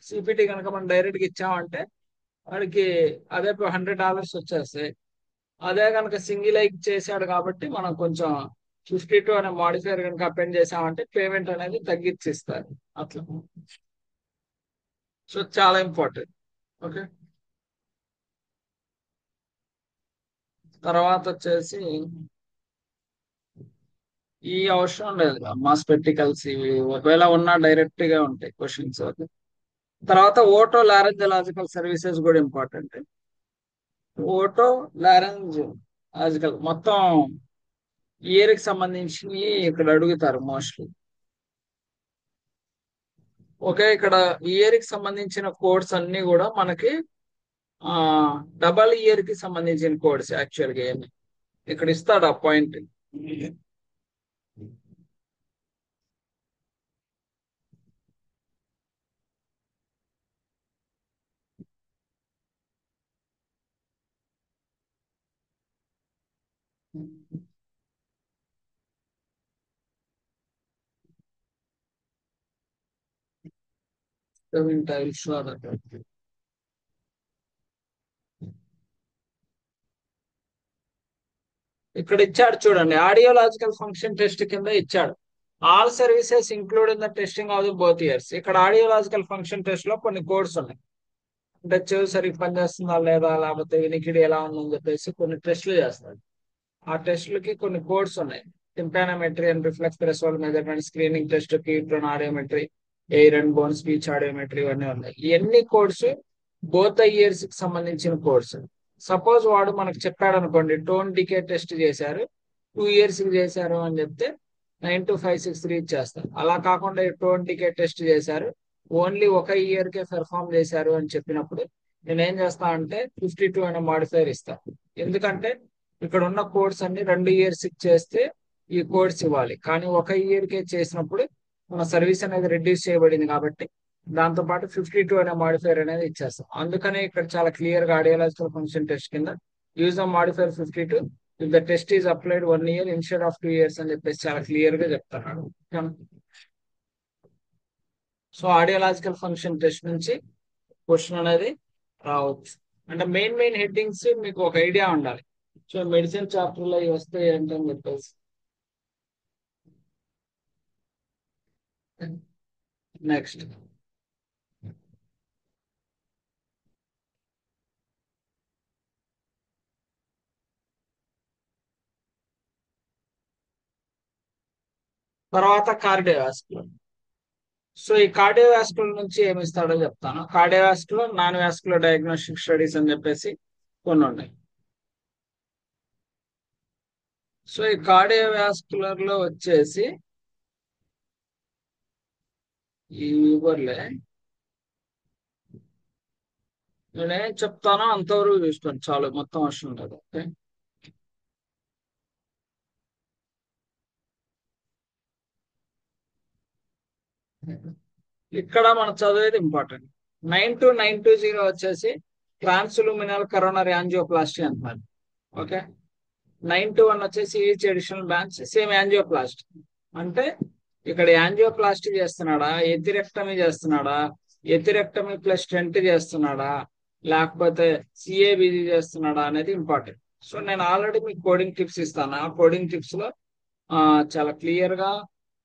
సిపిటి కనుక మనం డైరెక్ట్ గా ఇచ్చామంటే వాడికి అదే $100 వచ్చేస్తాయి. అదే కనుక సింగిల్ ఐ చేశాడు కాబట్టి మనం కొంచెం 52 అనే మాడిఫైర్ కనుక అపెండ్ చేసామంటే పేమెంట్ అనేది తగ్గించి ఇస్తారు అట్లా. సో చాలా ఇంపార్టెంట్. ఓకే, తర్వాత వచ్చేసి ఈ అవసరం లేదు మా స్పెక్టికల్స్ ఇవి ఒకవేళ ఉన్నా డైరెక్ట్ గా ఉంటాయి క్వశ్చన్స్. తర్వాత ఓటో లారెంజలాజికల్ సర్వీసెస్ కూడా ఇంపార్టెంట్. ఓటో లారెంజలాజికల్ మొత్తం ఇయర్ కి సంబంధించి ఇక్కడ అడుగుతారు మోస్ట్లీ. ఓకే, ఇక్కడ ఇయర్ కి సంబంధించిన కోడ్స్ అన్ని కూడా మనకి డబల్ ఇయర్ కి సంబంధించిన కోడ్స్ యాక్చువల్ గా ఏమి ఇక్కడ ఇస్తాడు ఆ పాయింట్. ఇక్కడ ఇచ్చాడు చూడండి, ఆడియోలాజికల్ ఫంక్షన్ టెస్ట్ కింద ఇచ్చాడు all services include in the testing of the both years. ఇక్కడ ఆడియోలాజికల్ ఫంక్షన్ టెస్ట్ లో కొన్ని కోడ్స్ ఉన్నాయి. అంటే చెవి సరిగ్గా పనిచేస్తుందా లేదా, లేకపోతే వినికిడి ఎలా ఉందని చెప్పేసి కొన్ని టెస్టులు చేస్తారు. ఆ టెస్టులకి కొన్ని కోడ్స్ ఉన్నాయి. Tympanometry and reflex threshold measurement, screening test, కీట్రోన్ audiometry, air and bone speech audiometry ఇవన్నీ ఉన్నాయి. ఇవన్నీ కోడ్స్ బోత్ ఇయర్స్ కి సంబంధించిన కోడ్స్. సపోజ్ వాడు మనకు చెప్పాడు అనుకోండి, టోన్ డికే టెస్ట్ చేశారు 2 ఇయర్స్ కి చేశారు అని చెప్తే 92563 ఇచ్చేస్తారు. అలా కాకుండా టోన్ డికే టెస్ట్ చేశారు ఓన్లీ 1 ఇయర్ కే పెర్ఫామ్ చేశారు అని చెప్పినప్పుడు నేనేం చేస్తా అంటే 52 అనే మాడిఫైర్ ఇస్తాను. ఎందుకంటే ఇక్కడ ఉన్న కోడ్స్ అన్ని 2 ఇయర్స్ కి చేస్తే ఈ కోడ్స్ ఇవ్వాలి, కానీ 1 ఇయర్ కే చేసినప్పుడు మన సర్వీస్ అనేది రెడ్యూస్ చేయబడింది కాబట్టి దాంతో పాటు 52 అనే మాడిఫైర్ అనేది ఇచ్చేస్తాం. అందుకనే ఇక్కడ చాలా క్లియర్ గా ఆడియోలాజికల్ ఫంక్షన్ టెస్ట్ కింద use the modifier 52 if the test is applied 1 year instead of 2 years అని చెప్పేసి చాలా క్లియర్ గా చెప్తున్నాడు. సో ఆడియోలాజికల్ ఫంక్షన్ టెస్ట్ నుంచి క్వశ్చన్ అనేది రావచ్చు. అంటే మెయిన్ హెడ్డింగ్స్ మీకు ఒక ఐడియా ఉండాలి. సో మెడిసిన్ చాప్టర్ లో ఇవి వస్తాయి ఏంటని చెప్పేసి. నెక్స్ట్ తర్వాత కార్డియోవాస్కులర్. సో ఈ కార్డియోవాస్కులర్ నుంచి ఏమి ఇస్తాడో చెప్తాను. Cardiovascular, non vascular diagnostic studies అని చెప్పేసి కొన్ని ఉన్నాయి. సో ఈ కార్డియోవాస్కులర్ లో వచ్చేసి ఈ ఊర్లే నేనేం చెప్తానో అంతవరకు చూసుకోండి చాలు, మొత్తం అవసరం లేదు. ఓకే, ఇక్కడ మనం చదివేది ఇంపార్టెంట్. 92920 వచ్చేసి ట్రాన్స్లూమినల్ కరోనరీ యాంజియోప్లాస్టీ అంటున్నారు. ఓకే, 921 వచ్చేసి each additional branch same angioplasty. అంటే ఇక్కడ యాంజియోప్లాస్టీ చేస్తున్నాడా, ఎథిరెక్టమీ చేస్తున్నాడా, ఎథిరెక్టమీ ప్లస్ స్టెంట్ చేస్తున్నాడా, లేకపోతే సిఏబిజి చేస్తున్నాడా అనేది ఇంపార్టెంట్. సో నేను ఆల్రెడీ మీకు కోడింగ్ టిప్స్ ఇస్తాను. ఆ కోడింగ్ టిప్స్ లో చాలా క్లియర్ గా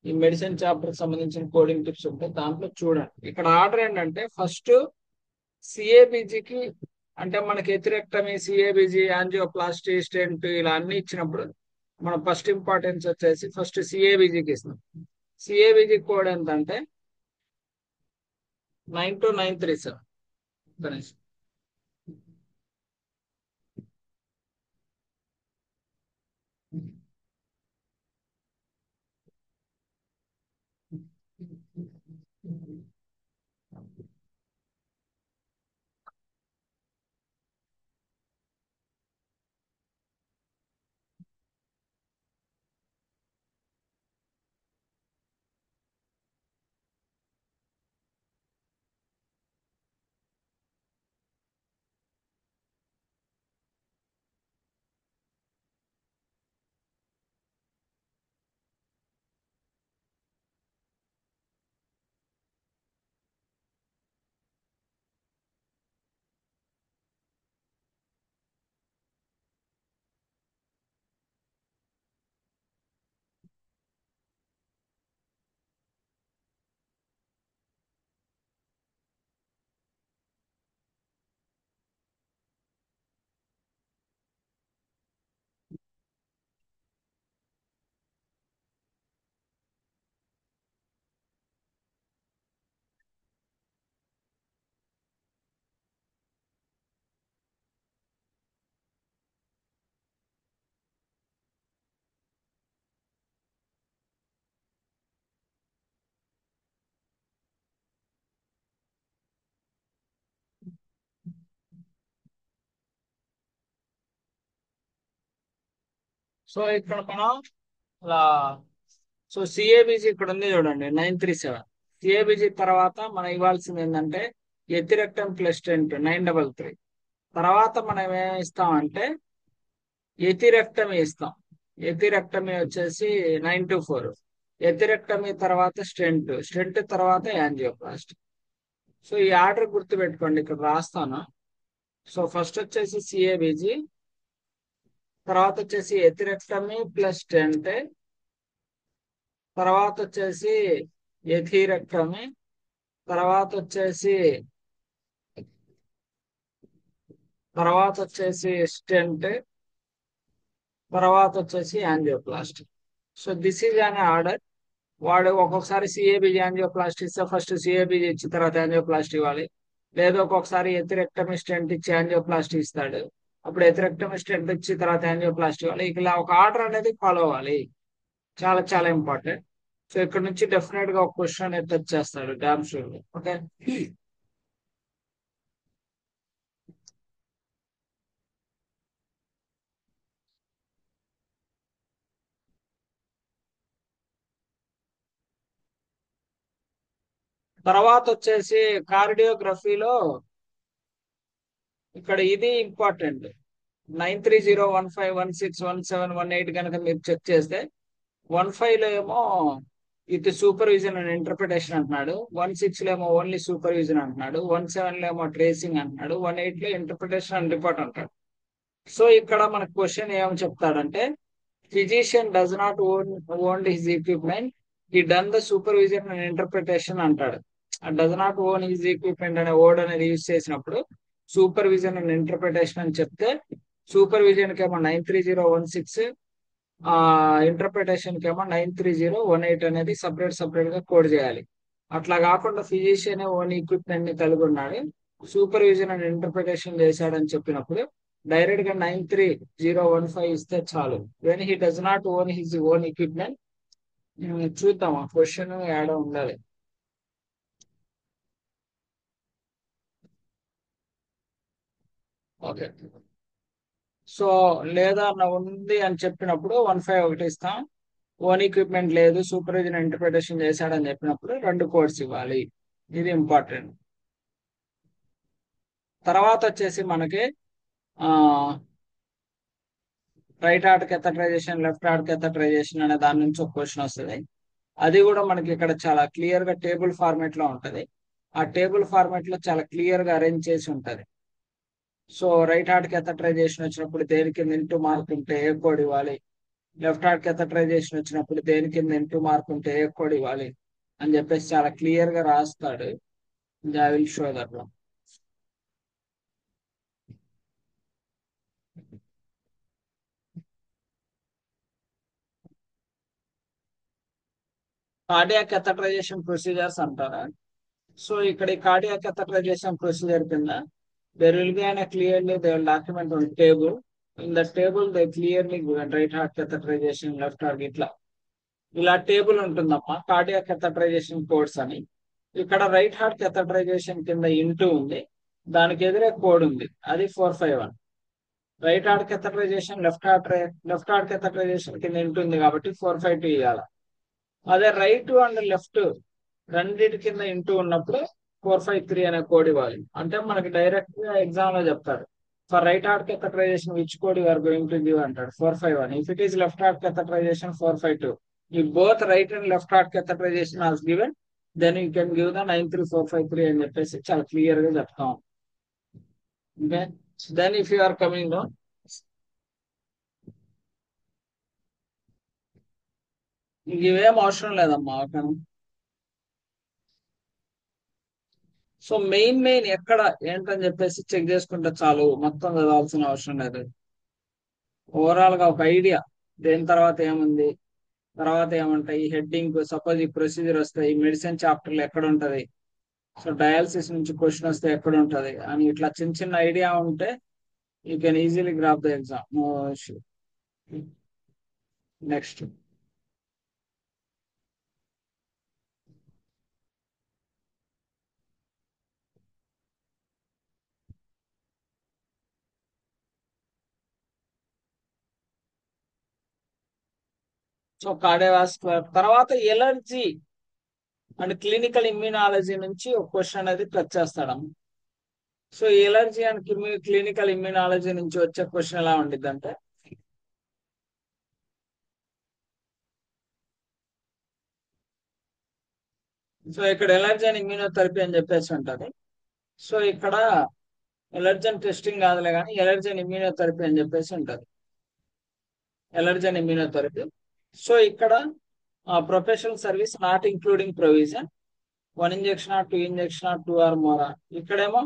ఈ మెడిసిన్ చాప్టర్ సంబంధించిన కోడింగ్ టిప్స్ ఉంటాయి, దాంట్లో చూడండి. ఇక్కడ ఆర్డర్ ఏంటంటే ఫస్ట్ సిఏబిజికి, అంటే మనకి ఎథిరెక్టమీ, సిఏబిజి, యాంజియోప్లాస్టీ, స్టెంట్ ఇలా అన్ని ఇచ్చినప్పుడు మనం ఫస్ట్ ఇంపార్టెన్స్ వచ్చేసి ఫస్ట్ సిఏబిజికి ఇస్తాం. సిఏబిజి కోడ్ ఎంతంటే 92937. గణేష్ సో ఇక్కడ మనం ఇలా, సో సిఏబిజి ఇక్కడ ఉంది చూడండి 937. సిఏబిజి తర్వాత మనం ఇవ్వాల్సింది ఏంటంటే ఎథిరెక్టమ్ ప్లస్ స్టెంట్ 933. తర్వాత మనం ఏం ఇస్తామంటే ఎథిరెక్టమీ ఇస్తాం. ఎథిరెక్టమీ వచ్చేసి 924. ఎథిరెక్టమీ తర్వాత స్టెంట్, స్టెంట్ తర్వాత యాంజియోప్లాస్టీ. సో ఈ ఆర్డర్ గుర్తుపెట్టుకోండి, ఇక్కడ రాస్తాను. సో ఫస్ట్ వచ్చేసి సిఏబిజి, తర్వాత వచ్చేసి ఎథిరెక్టమీ ప్లస్ స్టెంట్, తర్వాత వచ్చేసి ఎథిరెక్టమీ, తర్వాత వచ్చేసి స్టెంట్, తర్వాత వచ్చేసి angioplasty. So this is an order. వాడు ఒక్కొక్కసారి సిఏబిజి యాంజియోప్లాస్టీ ఇస్తే ఫస్ట్ సిఏబిజి ఇచ్చిన తర్వాత యాంజియోప్లాస్టీ ఇవ్వాలి. లేదా ఒక్కొక్కసారి ఎథిరెక్టమీ స్టెంట్ ఇచ్చి యాంజియోప్లాస్టీ ఇస్తాడు, అప్పుడు ఎథిరెక్టమీ స్టెంట్ ఇచ్చిన తర్వాత యాంజియోప్లాస్టీ ఇవ్వాలి. ఇలా ఒక ఆర్డర్ అనేది ఫాలో అవ్వాలి, చాలా చాలా ఇంపార్టెంట్. సో ఇక్కడ నుంచి డెఫినెట్ గా ఒక క్వశ్చన్ అనేది టచ్ చేస్తాడు డామ్ షూర్. ఓకే, తర్వాత వచ్చేసి కార్డియోగ్రఫీలో ఇక్కడ ఇది ఇంపార్టెంట్. 93015161718 కనుక మీరు చెక్ చేస్తే 15లో ఏమో విత్ సూపర్విజన్ అండ్ ఇంటర్ప్రిటేషన్ అంటున్నాడు. 1.6 లో ఏమో ఓన్లీ సూపర్విజన్ అంటున్నాడు. 1.7 లో ఏమో ట్రేసింగ్ అంటున్నాడు. 1.8 లో ఇంటర్ప్రిటేషన్ అండ్ రిపోర్ట్ అంటాడు. సో ఇక్కడ మన క్వశ్చన్ ఏమని చెప్తాడంటే physician does not own his equipment, he done the supervision and interpretation అంటాడు. Does not own his equipment అనే వర్డ్ అనేది యూజ్ చేసినప్పుడు సూపర్విజన్ అండ్ ఇంటర్ప్రిటేషన్ అని చెప్తే సూపర్విజన్ కి ఏమో 93016, ఇంటర్ప్రిటేషన్ కి ఏమో 93018 అనేది సపరేట్ గా కోడ్ చేయాలి. అట్లా కాకుండా ఫిజిషియన్ ఓన్ ఎక్విప్మెంట్ ని కలిగి ఉన్నాడు, సూపర్విజన్ అండ్ ఇంటర్ప్రిటేషన్ చేశాడని చెప్పినప్పుడు డైరెక్ట్ గా 93015 ఇస్తే చాలు. When he does not own his own equipment. చూద్దాం ఆ క్వశ్చన్ యాడ్ ఉండాలి. ఓకే, సో లేదా ఉంది అని చెప్పినప్పుడు 1.5 ఒకటి ఇస్తాం. ఓన్ ఎక్విప్మెంట్ లేదు, సూపర్విజన్ ఇంటర్ప్రిటేషన్ చేశాడని చెప్పినప్పుడు 2 కోడ్స్ ఇవ్వాలి. ఇది ఇంపార్టెంట్. తర్వాత వచ్చేసి మనకి రైట్ హార్ట్ కెథడ్రైజేషన్, లెఫ్ట్ హార్ట్ కెథడ్రైజేషన్ అనే దాని నుంచి ఒక క్వశ్చన్ వస్తుంది. అది కూడా మనకి ఇక్కడ చాలా క్లియర్ గా టేబుల్ ఫార్మేట్ లో ఉంటది. ఆ టేబుల్ ఫార్మేట్ లో చాలా క్లియర్ గా అరేంజ్ చేసి ఉంటది. సో రైట్ హార్ట్ కెథడ్రైజేషన్ వచ్చినప్పుడు దేని కింద ఇంటూ మార్క్ ఉంటే ఏ కోడ్ ఇవ్వాలి, లెఫ్ట్ హార్ట్ కెథడ్రైజేషన్ వచ్చినప్పుడు దేని కింద ఇంటూ మార్క్ ఉంటే ఏ కోడ్ ఇవ్వాలి అని చెప్పేసి చాలా క్లియర్ గా రాస్తాడు. I will show that one. Cardiac catheterisation procedures అంటారా. సో ఇక్కడ ఈ కార్డియాక్ కెథడ్రైజేషన్ ప్రొసీజర్ కింద there will be clearly they will document on table. In the table they clearly given right heart catheterization, left heart ఇలా table ఉంటుందమ్మా cardiac కెథడ్రైజేషన్ codes అని. ఇక్కడ right heart కెథడ్రైజేషన్ కింద into ఉంది, దానికి ఎదురే కోడ్ ఉంది, అది 451. రైట్ హార్ట్ కెథడ్రైజేషన్, లెఫ్ట్ హార్ట్ కెథడ్రైజేషన్ కింద ఇంటూ ఉంది కాబట్టి 452 ఇవ్వాలి. అదే రైట్ అండ్ లెఫ్ట్ రెండింటి కింద ఇంటూ ఉన్నప్పుడు 453 అనే కోడ్ ఇవ్వాలి. అంటే మనకి డైరెక్ట్ గా ఎగ్జామ్ లో చెప్తారు for right heart catheterisation which code you are going to give అంటాడు. 451. If it is left heart catheterisation 452. If both right and left heart catheterisation as given then you can give the 93453 అని చెప్పేసి చాలా clear గా చెప్తాం. Okay, then if you are coming down ఇవేం అవసరం లేదమ్మా. Okay, so main ఎక్కడ ఏంటని చెప్పేసి చెక్ చేసుకుంటే చాలు, మొత్తం చదవాల్సిన అవసరం లేదు. ఓవరాల్ గా ఒక ఐడియా దేని తర్వాత ఏముంది, తర్వాత ఏమంటాయి హెడ్డింగ్, సపోజ్ ఈ ప్రొసీజర్ వస్తాయి, మెడిసిన్ చాప్టర్ లో ఎక్కడ ఉంటది, సో డయాలసిస్ నుంచి క్వశ్చన్ వస్తే ఎక్కడ ఉంటది అని ఇట్లా చిన్న చిన్న ఐడియా ఉంటే you can easily grasp the exam. No issue. Next so cardiovascular తర్వాత ఎలర్జీ అండ్ క్లినికల్ ఇమ్యూనాలజీ నుంచి ఒక క్వశ్చన్ అనేది టచ్ చేస్తాడమ్మ. So allergy and clinical immunology నుంచి వచ్చే క్వశ్చన్ ఎలా ఉండిద్ది అంటే సో ఇక్కడ ఎలర్జీ అండ్ ఇమ్యూనోథెరపీ అని చెప్పేసి ఉంటది. సో ఇక్కడ ఎలర్జన్ టెస్టింగ్ కాదులే కానీ ఎలర్జీ అండ్ ఇమ్యూనోథెరపీ అని చెప్పేసి ఉంటది. Allergy and immunotherapy. సో ఇక్కడ professional service not including provision, 1 injection 2 injection 2 or మోరా. ఇక్కడేమో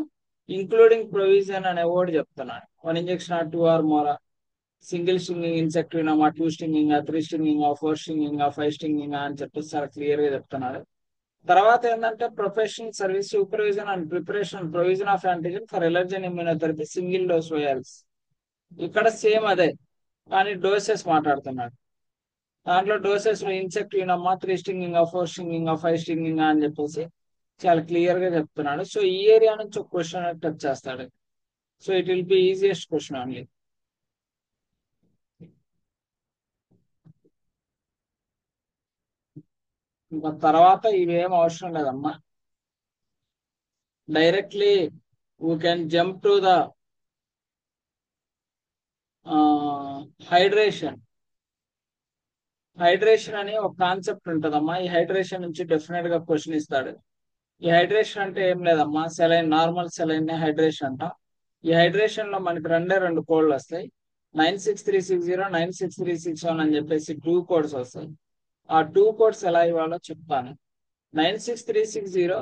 ఇంక్లూడింగ్ ప్రొవిజన్ అనే వర్డ్ చెప్తున్నాడు. 1 ఇంజెక్షన్ 2 ఆర్ మోరా, సింగిల్ స్టింగింగ్ ఇన్సెక్టివినమా, 2 స్టింగింగ్, 3 స్టింగింగ్, 4 స్టింగింగ్, 5 స్టింగింగ్ అని చెప్పేసి చాలా క్లియర్ గా చెప్తున్నాడు. తర్వాత ఏంటంటే professional service supervision and preparation provision of antigen for allergy and immunotherapy single dose vials. ఇక్కడ సేమ్ అదే కానీ డోసెస్ మాట్లాడుతున్నాడు. దాంట్లో డోసెస్ ఇన్సెక్టివినమా, 3 స్టింగింగ్, 4 స్టింగింగ్, 5 స్టింగింగ్ అని చెప్పేసి చాలా క్లియర్ గా చెప్తున్నాడు. సో ఈ ఏరియా నుంచి ఒక క్వశ్చన్ టచ్ చేస్తాడు. So it will be easiest question only. ఇంకా తర్వాత ఇవేం అవసరం లేదమ్మా, directly we can jump to the hydration. Hydration అని ఒక కాన్సెప్ట్ ఉంటుందమ్మా. ఈ హైడ్రేషన్ నుంచి డెఫినెట్ గా క్వశ్చన్ ఇస్తాడు. ఈ హైడ్రేషన్ అంటే ఏం లేదమ్మా, సెలైన్, నార్మల్ సెలైన్ హైడ్రేషన్ అంట. ఈ హైడ్రేషన్ లో మనకి రెండు కోడ్లు వస్తాయి. 96360, 96361 అని చెప్పేసి 2 కోడ్స్ వస్తాయి. ఆ 2 కోడ్స్ ఎలా ఇవ్వాలో చెప్తాను. 96360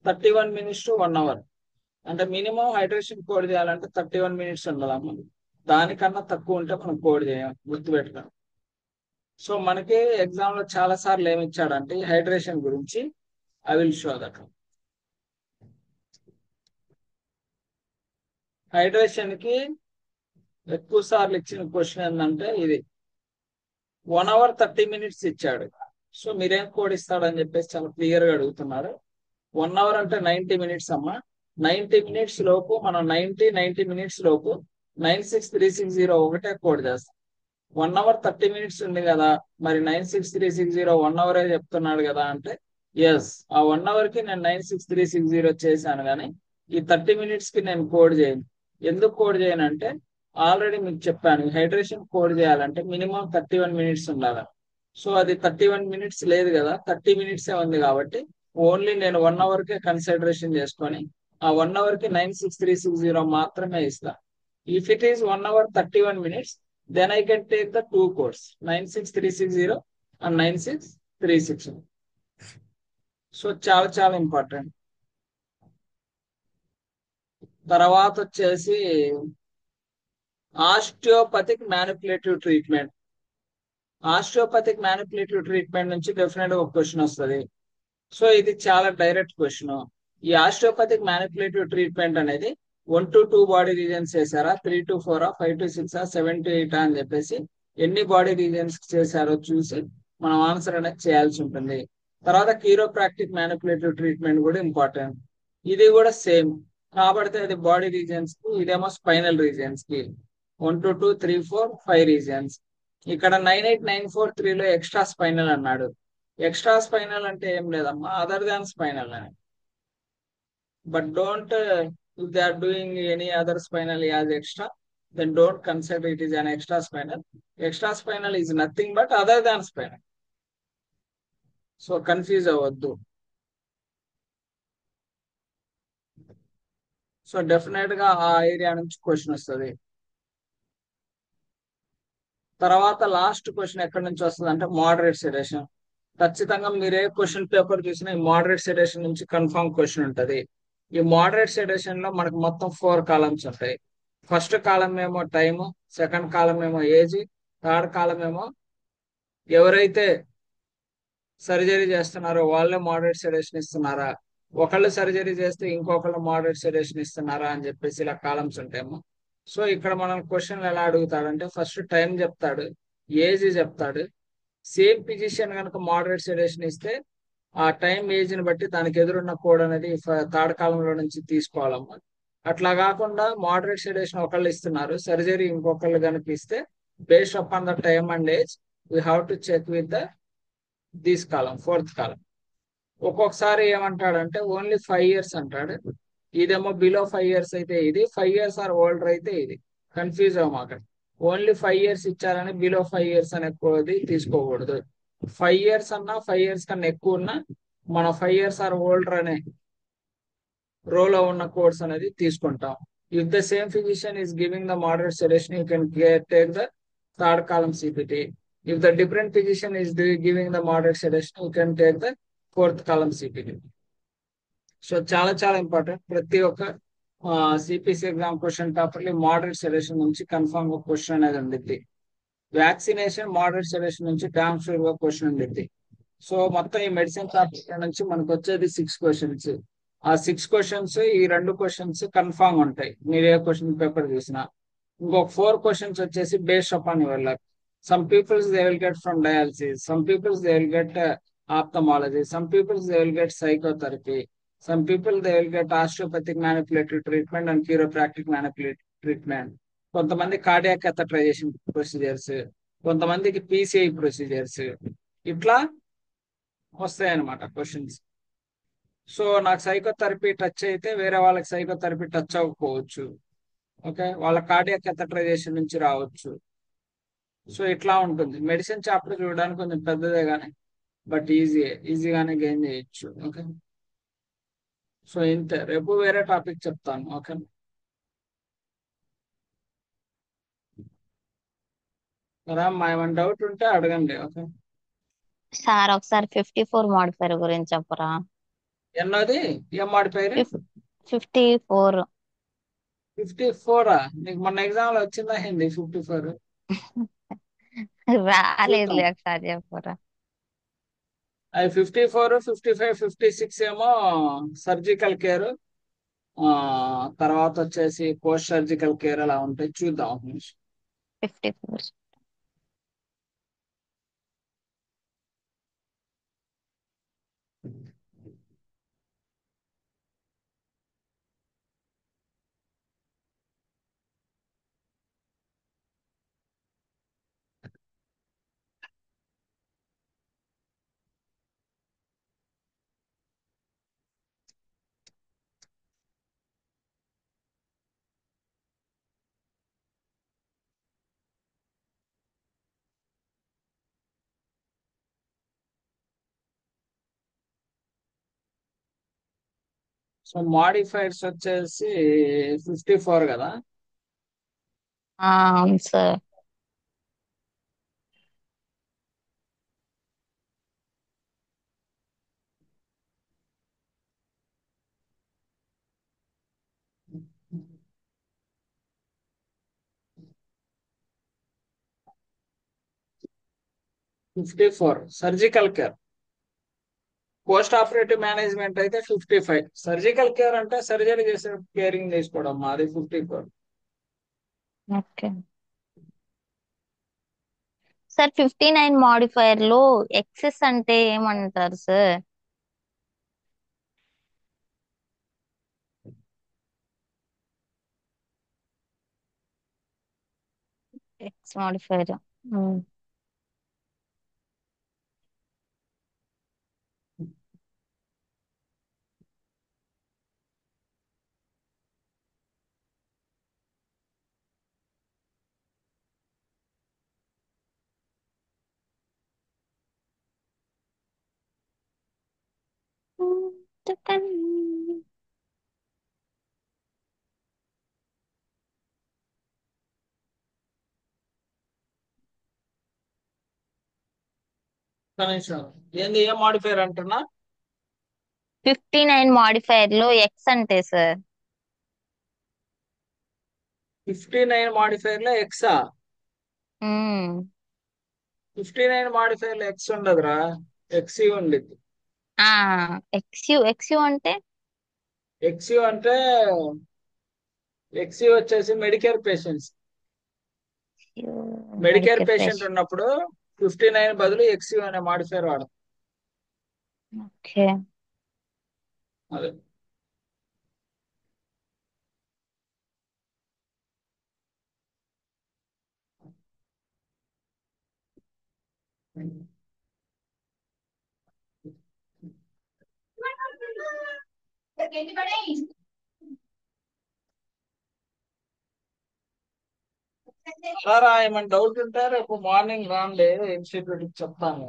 31 minutes to 1 hour. అంటే మినిమం హైడ్రేషన్ కోడ్ చేయాలంటే 31 minutes ఉండాలమ్మా. దానికన్నా తక్కువ ఉంటే మనం కోడ్ చేయం, గుర్తుపెట్టుకోండి. సో మనకి ఎగ్జామ్ లో చాలా సార్లు ఏమి ఇచ్చాడంటే ఈ హైడ్రేషన్ గురించి. I will show that. Hydration కి ఎక్కువ సార్లు ఇచ్చిన క్వశ్చన్ ఏంటంటే ఇది 1 hour 30 minutes ఇచ్చాడు. సో మీరేం కోడ్ ఇస్తాడని చెప్పేసి చాలా క్లియర్ గా అడుగుతున్నారు. 1 hour అంటే 90 minutes అమ్మా. 90 minutes లోపు మనం 90 minutes లోపు 96360 ఒకటే కోడ్ చేస్తాం. 1 hour 30 minutes ఉంది కదా, మరి 96360 1 hour చెప్తున్నాడు కదా అంటే ఎస్, ఆ 1 hour కి నేను 96360 చేశాను, కానీ ఈ 30 minutes కి నేను కోడ్ చేయను. ఎందుకు కోడ్ చేయను అంటే ఆల్రెడీ మీకు చెప్పాను, హైడ్రేషన్ కోడ్ చేయాలంటే మినిమం 31 minutes ఉండాలి. సో అది 31 minutes లేదు కదా, 30 minutes ఉంది కాబట్టి ఓన్లీ నేను 1 hour కే కన్సిడరేషన్ చేసుకొని ఆ 1 hour కి 96360 మాత్రమే ఇస్తా. If it is 1 hour 31 minutes, then I can take the 2 codes, 96360 and 9636. So చాలా చాలా ఇంపార్టెంట్. తర్వాత వచ్చేసి osteopathic manipulative treatment. Osteopathic manipulative treatment నుంచి డెఫినెట్ గా ఒక క్వశ్చన్ వస్తుంది. సో ఇది చాలా డైరెక్ట్ క్వశ్చన్. ఈ ఆస్టియోపతిక్ మ్యానిపులేటివ్ ట్రీట్మెంట్ అనేది 1 to 2 బాడీ రీజన్స్ చేశారా, 3 to 4, 5 to 6, 7 to 8 అని చెప్పేసి ఎన్ని బాడీ రీజన్స్ చేశారో చూసి మనం ఆన్సర్ అనేది చేయాల్సి ఉంటుంది. తర్వాత కీరోప్రాక్టిక్ మ్యానిపులేటివ్ ట్రీట్మెంట్ కూడా ఇంపార్టెంట్. ఇది కూడా సేమ్ కాబట్టి అది బాడీ రీజన్స్ కి, ఇదేమో స్పైనల్ రీజన్స్ కి. 1 to 2, 3, 4, 5 రీజన్స్. ఇక్కడ 98943 లో ఎక్స్ట్రా స్పైనల్ అన్నాడు. ఎక్స్ట్రా స్పైనల్ అంటే ఏం లేదమ్మా, అదర్ దాన్ స్పైనల్ అని. But don't, if they are doing any other spinal as extra, then don't consider it is an extra spinal. Extra spinal is nothing but other than spinal. So confuse అవ్వద్దు. So definite గా ఆ area నుంచి question వస్తుంది. తర్వాత last question ఎక్కడి నుంచి వస్తుంది అంటే మోడరేట్ సెడేషన్. ఖచ్చితంగా మీరే క్వశ్చన్ పేపర్ చూసినా ఈ మోడరేట్ సెడేషన్ నుంచి కన్ఫర్మ్ క్వశ్చన్ ఉంటుంది. ఈ మోడరేట్ సెడేషన్ లో మనకు మొత్తం 4 కాలమ్స్ ఉంటాయి. ఫస్ట్ కాలం ఏమో టైమ్, సెకండ్ కాలం ఏమో ఏజ్, థర్డ్ కాలం ఏమో ఎవరైతే సర్జరీ చేస్తున్నారో వాళ్ళే మోడరేట్ సెడేషన్ ఇస్తున్నారా, ఒకళ్ళు సర్జరీ చేస్తే ఇంకొకళ్ళు మోడరేట్ సెడేషన్ ఇస్తున్నారా అని చెప్పేసి ఇలా కాలమ్స్ ఉంటాయేమో. సో ఇక్కడ మనం క్వశ్చన్ ఎలా అడుగుతాడంటే ఫస్ట్ టైం చెప్తాడు, ఏజ్ చెప్తాడు. సేమ్ ఫిజిషియన్ కనుక మోడరేట్ సెడేషన్ ఇస్తే ఆ టైం ఏజ్ ని బట్టి దానికి ఎదురున్న కోడ్ అనేది థర్డ్ కాలంలో నుంచి తీసుకోవాలమ్మా. అట్లా కాకుండా మోడరేట్ సెడేషన్ ఒకళ్ళు ఇస్తున్నారు, సర్జరీ ఇంకొకళ్ళు కనుక ఇస్తే based upon the time and age we have to check with the this column, fourth column. ఒక్కొక్కసారి ఏమంటాడంటే ఓన్లీ 5 years అంటాడు. ఇదేమో బిలో 5 years అయితే ఇది, 5 years ఆర్ ఓల్డర్ అయితే ఇది. కన్ఫ్యూజ్ అవ్వమాక. ఓన్లీ 5 years ఇచ్చారని బిలో 5 years అని ఎక్కువది తీసుకోకూడదు. 5 years అన్నా 5 years కన్నా ఎక్కువ ఉన్నా మన 5 years ఆర్ ఓల్డర్ అనే రోలో ఉన్న కోర్స్ అనేది తీసుకుంటాం. If the same physician is giving the moderate sedition you can take the third column CPT. If the different physician is giving the moderate sedition you can take the fourth column CPT. So చాలా చాలా important. ప్రతి ఒక్క CPC exam question paper moderate sedition నుంచి confirm గా question అనేది ఉండిద్ది. Vaccination moderate sedition నుంచి damn sure గా క్వశ్చన్ ఉండిద్ది. సో మొత్తం ఈ మెడిసిన్ పేపర్ నుంచి మనకు వచ్చేది 6 questions. ఆ 6 questions, ఈ 2 questions కన్ఫర్మ్ ఉంటాయి మీరు ఏ క్వశ్చన్ పేపర్ చూసినా. ఇంకొక 4 questions వచ్చేసి based upon your luck. Some peoples they will get from dialysis, some peoples they will get ophthalmology, some peoples they will get psychotherapy, some people they will get osteopathic manipulative treatment and chiropractic manipulative treatment. కొంతమంది cardiac catheterization procedures, కొంతమందికి PCI procedures, ఇట్లా వస్తాయన్నమాట questions. So నాకు psychotherapy touch అయితే వేరే వాళ్ళకి psychotherapy touch అవ్వకపోవచ్చు. Okay, వాళ్ళ కార్డియాక్ catheterization నుంచి రావచ్చు. సో ఇట్లా ఉంటుంది. మెడిసిన్ చాప్టర్ చూడడానికి కొంచెం పెద్దదే కానీ బట్ ఈజీగానే గెయిన్ చేయొచ్చు. ఓకే, సో ఇంతే. రేపు వేరే టాపిక్ చెప్తాను. ఓకే. మా ఏమైనా డౌట్ ఉంటే అడగండి. ఓకే. సార్ ఒకసారి 54 మోడిఫైర్ గురించి చెప్పరా? ఎన్నోది? ఏం మాడిపోయారు? 54. 54ఆ? నీకు మొన్న ఎగ్జామ్ లో వచ్చిందా హిందీ 54? చూద్దాం. రాలేదులే, ఒకసారి చెప్పరా? అది 54, 55, 56 ఏమో సర్జికల్ కేర్. తర్వాత వచ్చేసి పోస్ట్ సర్జికల్ కేర్ అలా ఉంటాయి. చూద్దాం ఒక నిమిషం. 54. సో మాడిఫైర్స్ వచ్చేసి 54 కదా. అవును sir. 54 surgical care. Post operative management అయితే 55. సర్జికల్ కేర్ అంటే సర్జరీ చేసే కేరింగ్ తీసుకోవడం, అది 54. Okay sir. 59 మోడిఫైర్ లో ఎక్సెస్ అంటే ఏమంటారు సార్? X modifier. కనీసం ఏంది, ఏం మాడిఫైర్ అంటున్నా? 59 మోడిఫైర్ లో ఎక్స్ అంటే సార్? 59 మాడిఫైర్ లో ఎక్సా? మ్మ్. 59 మాడిఫైర్ లో ఎక్స్ ఉండదురా, ఎక్స్యూ ఉండిద్ది. ఆ ఎక్స్యూ. ఎక్స్యూ అంటే? ఎక్స్యూ అంటే ఎక్స్యూ వచ్చేసి Medicare patients. Medicare Medicare patient patient. ఉన్నప్పుడు 59 బదులు ఎక్స్యూ అనే మాడిఫైర్ వాడతాం. ఓకే అదే. సారా ఏమైనా డౌట్ ఉంటే రేపు మార్నింగ్ రాండి, ఇన్స్టిట్యూట్ చెప్తాను.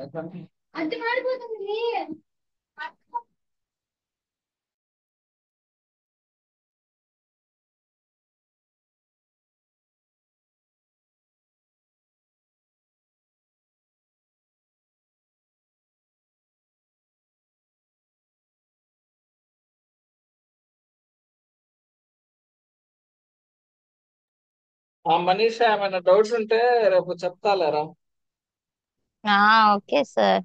ఆ మనీషా ఏమైనా డౌట్స్ ఉంటే రేపు చెప్తాలేరా. Okay sir.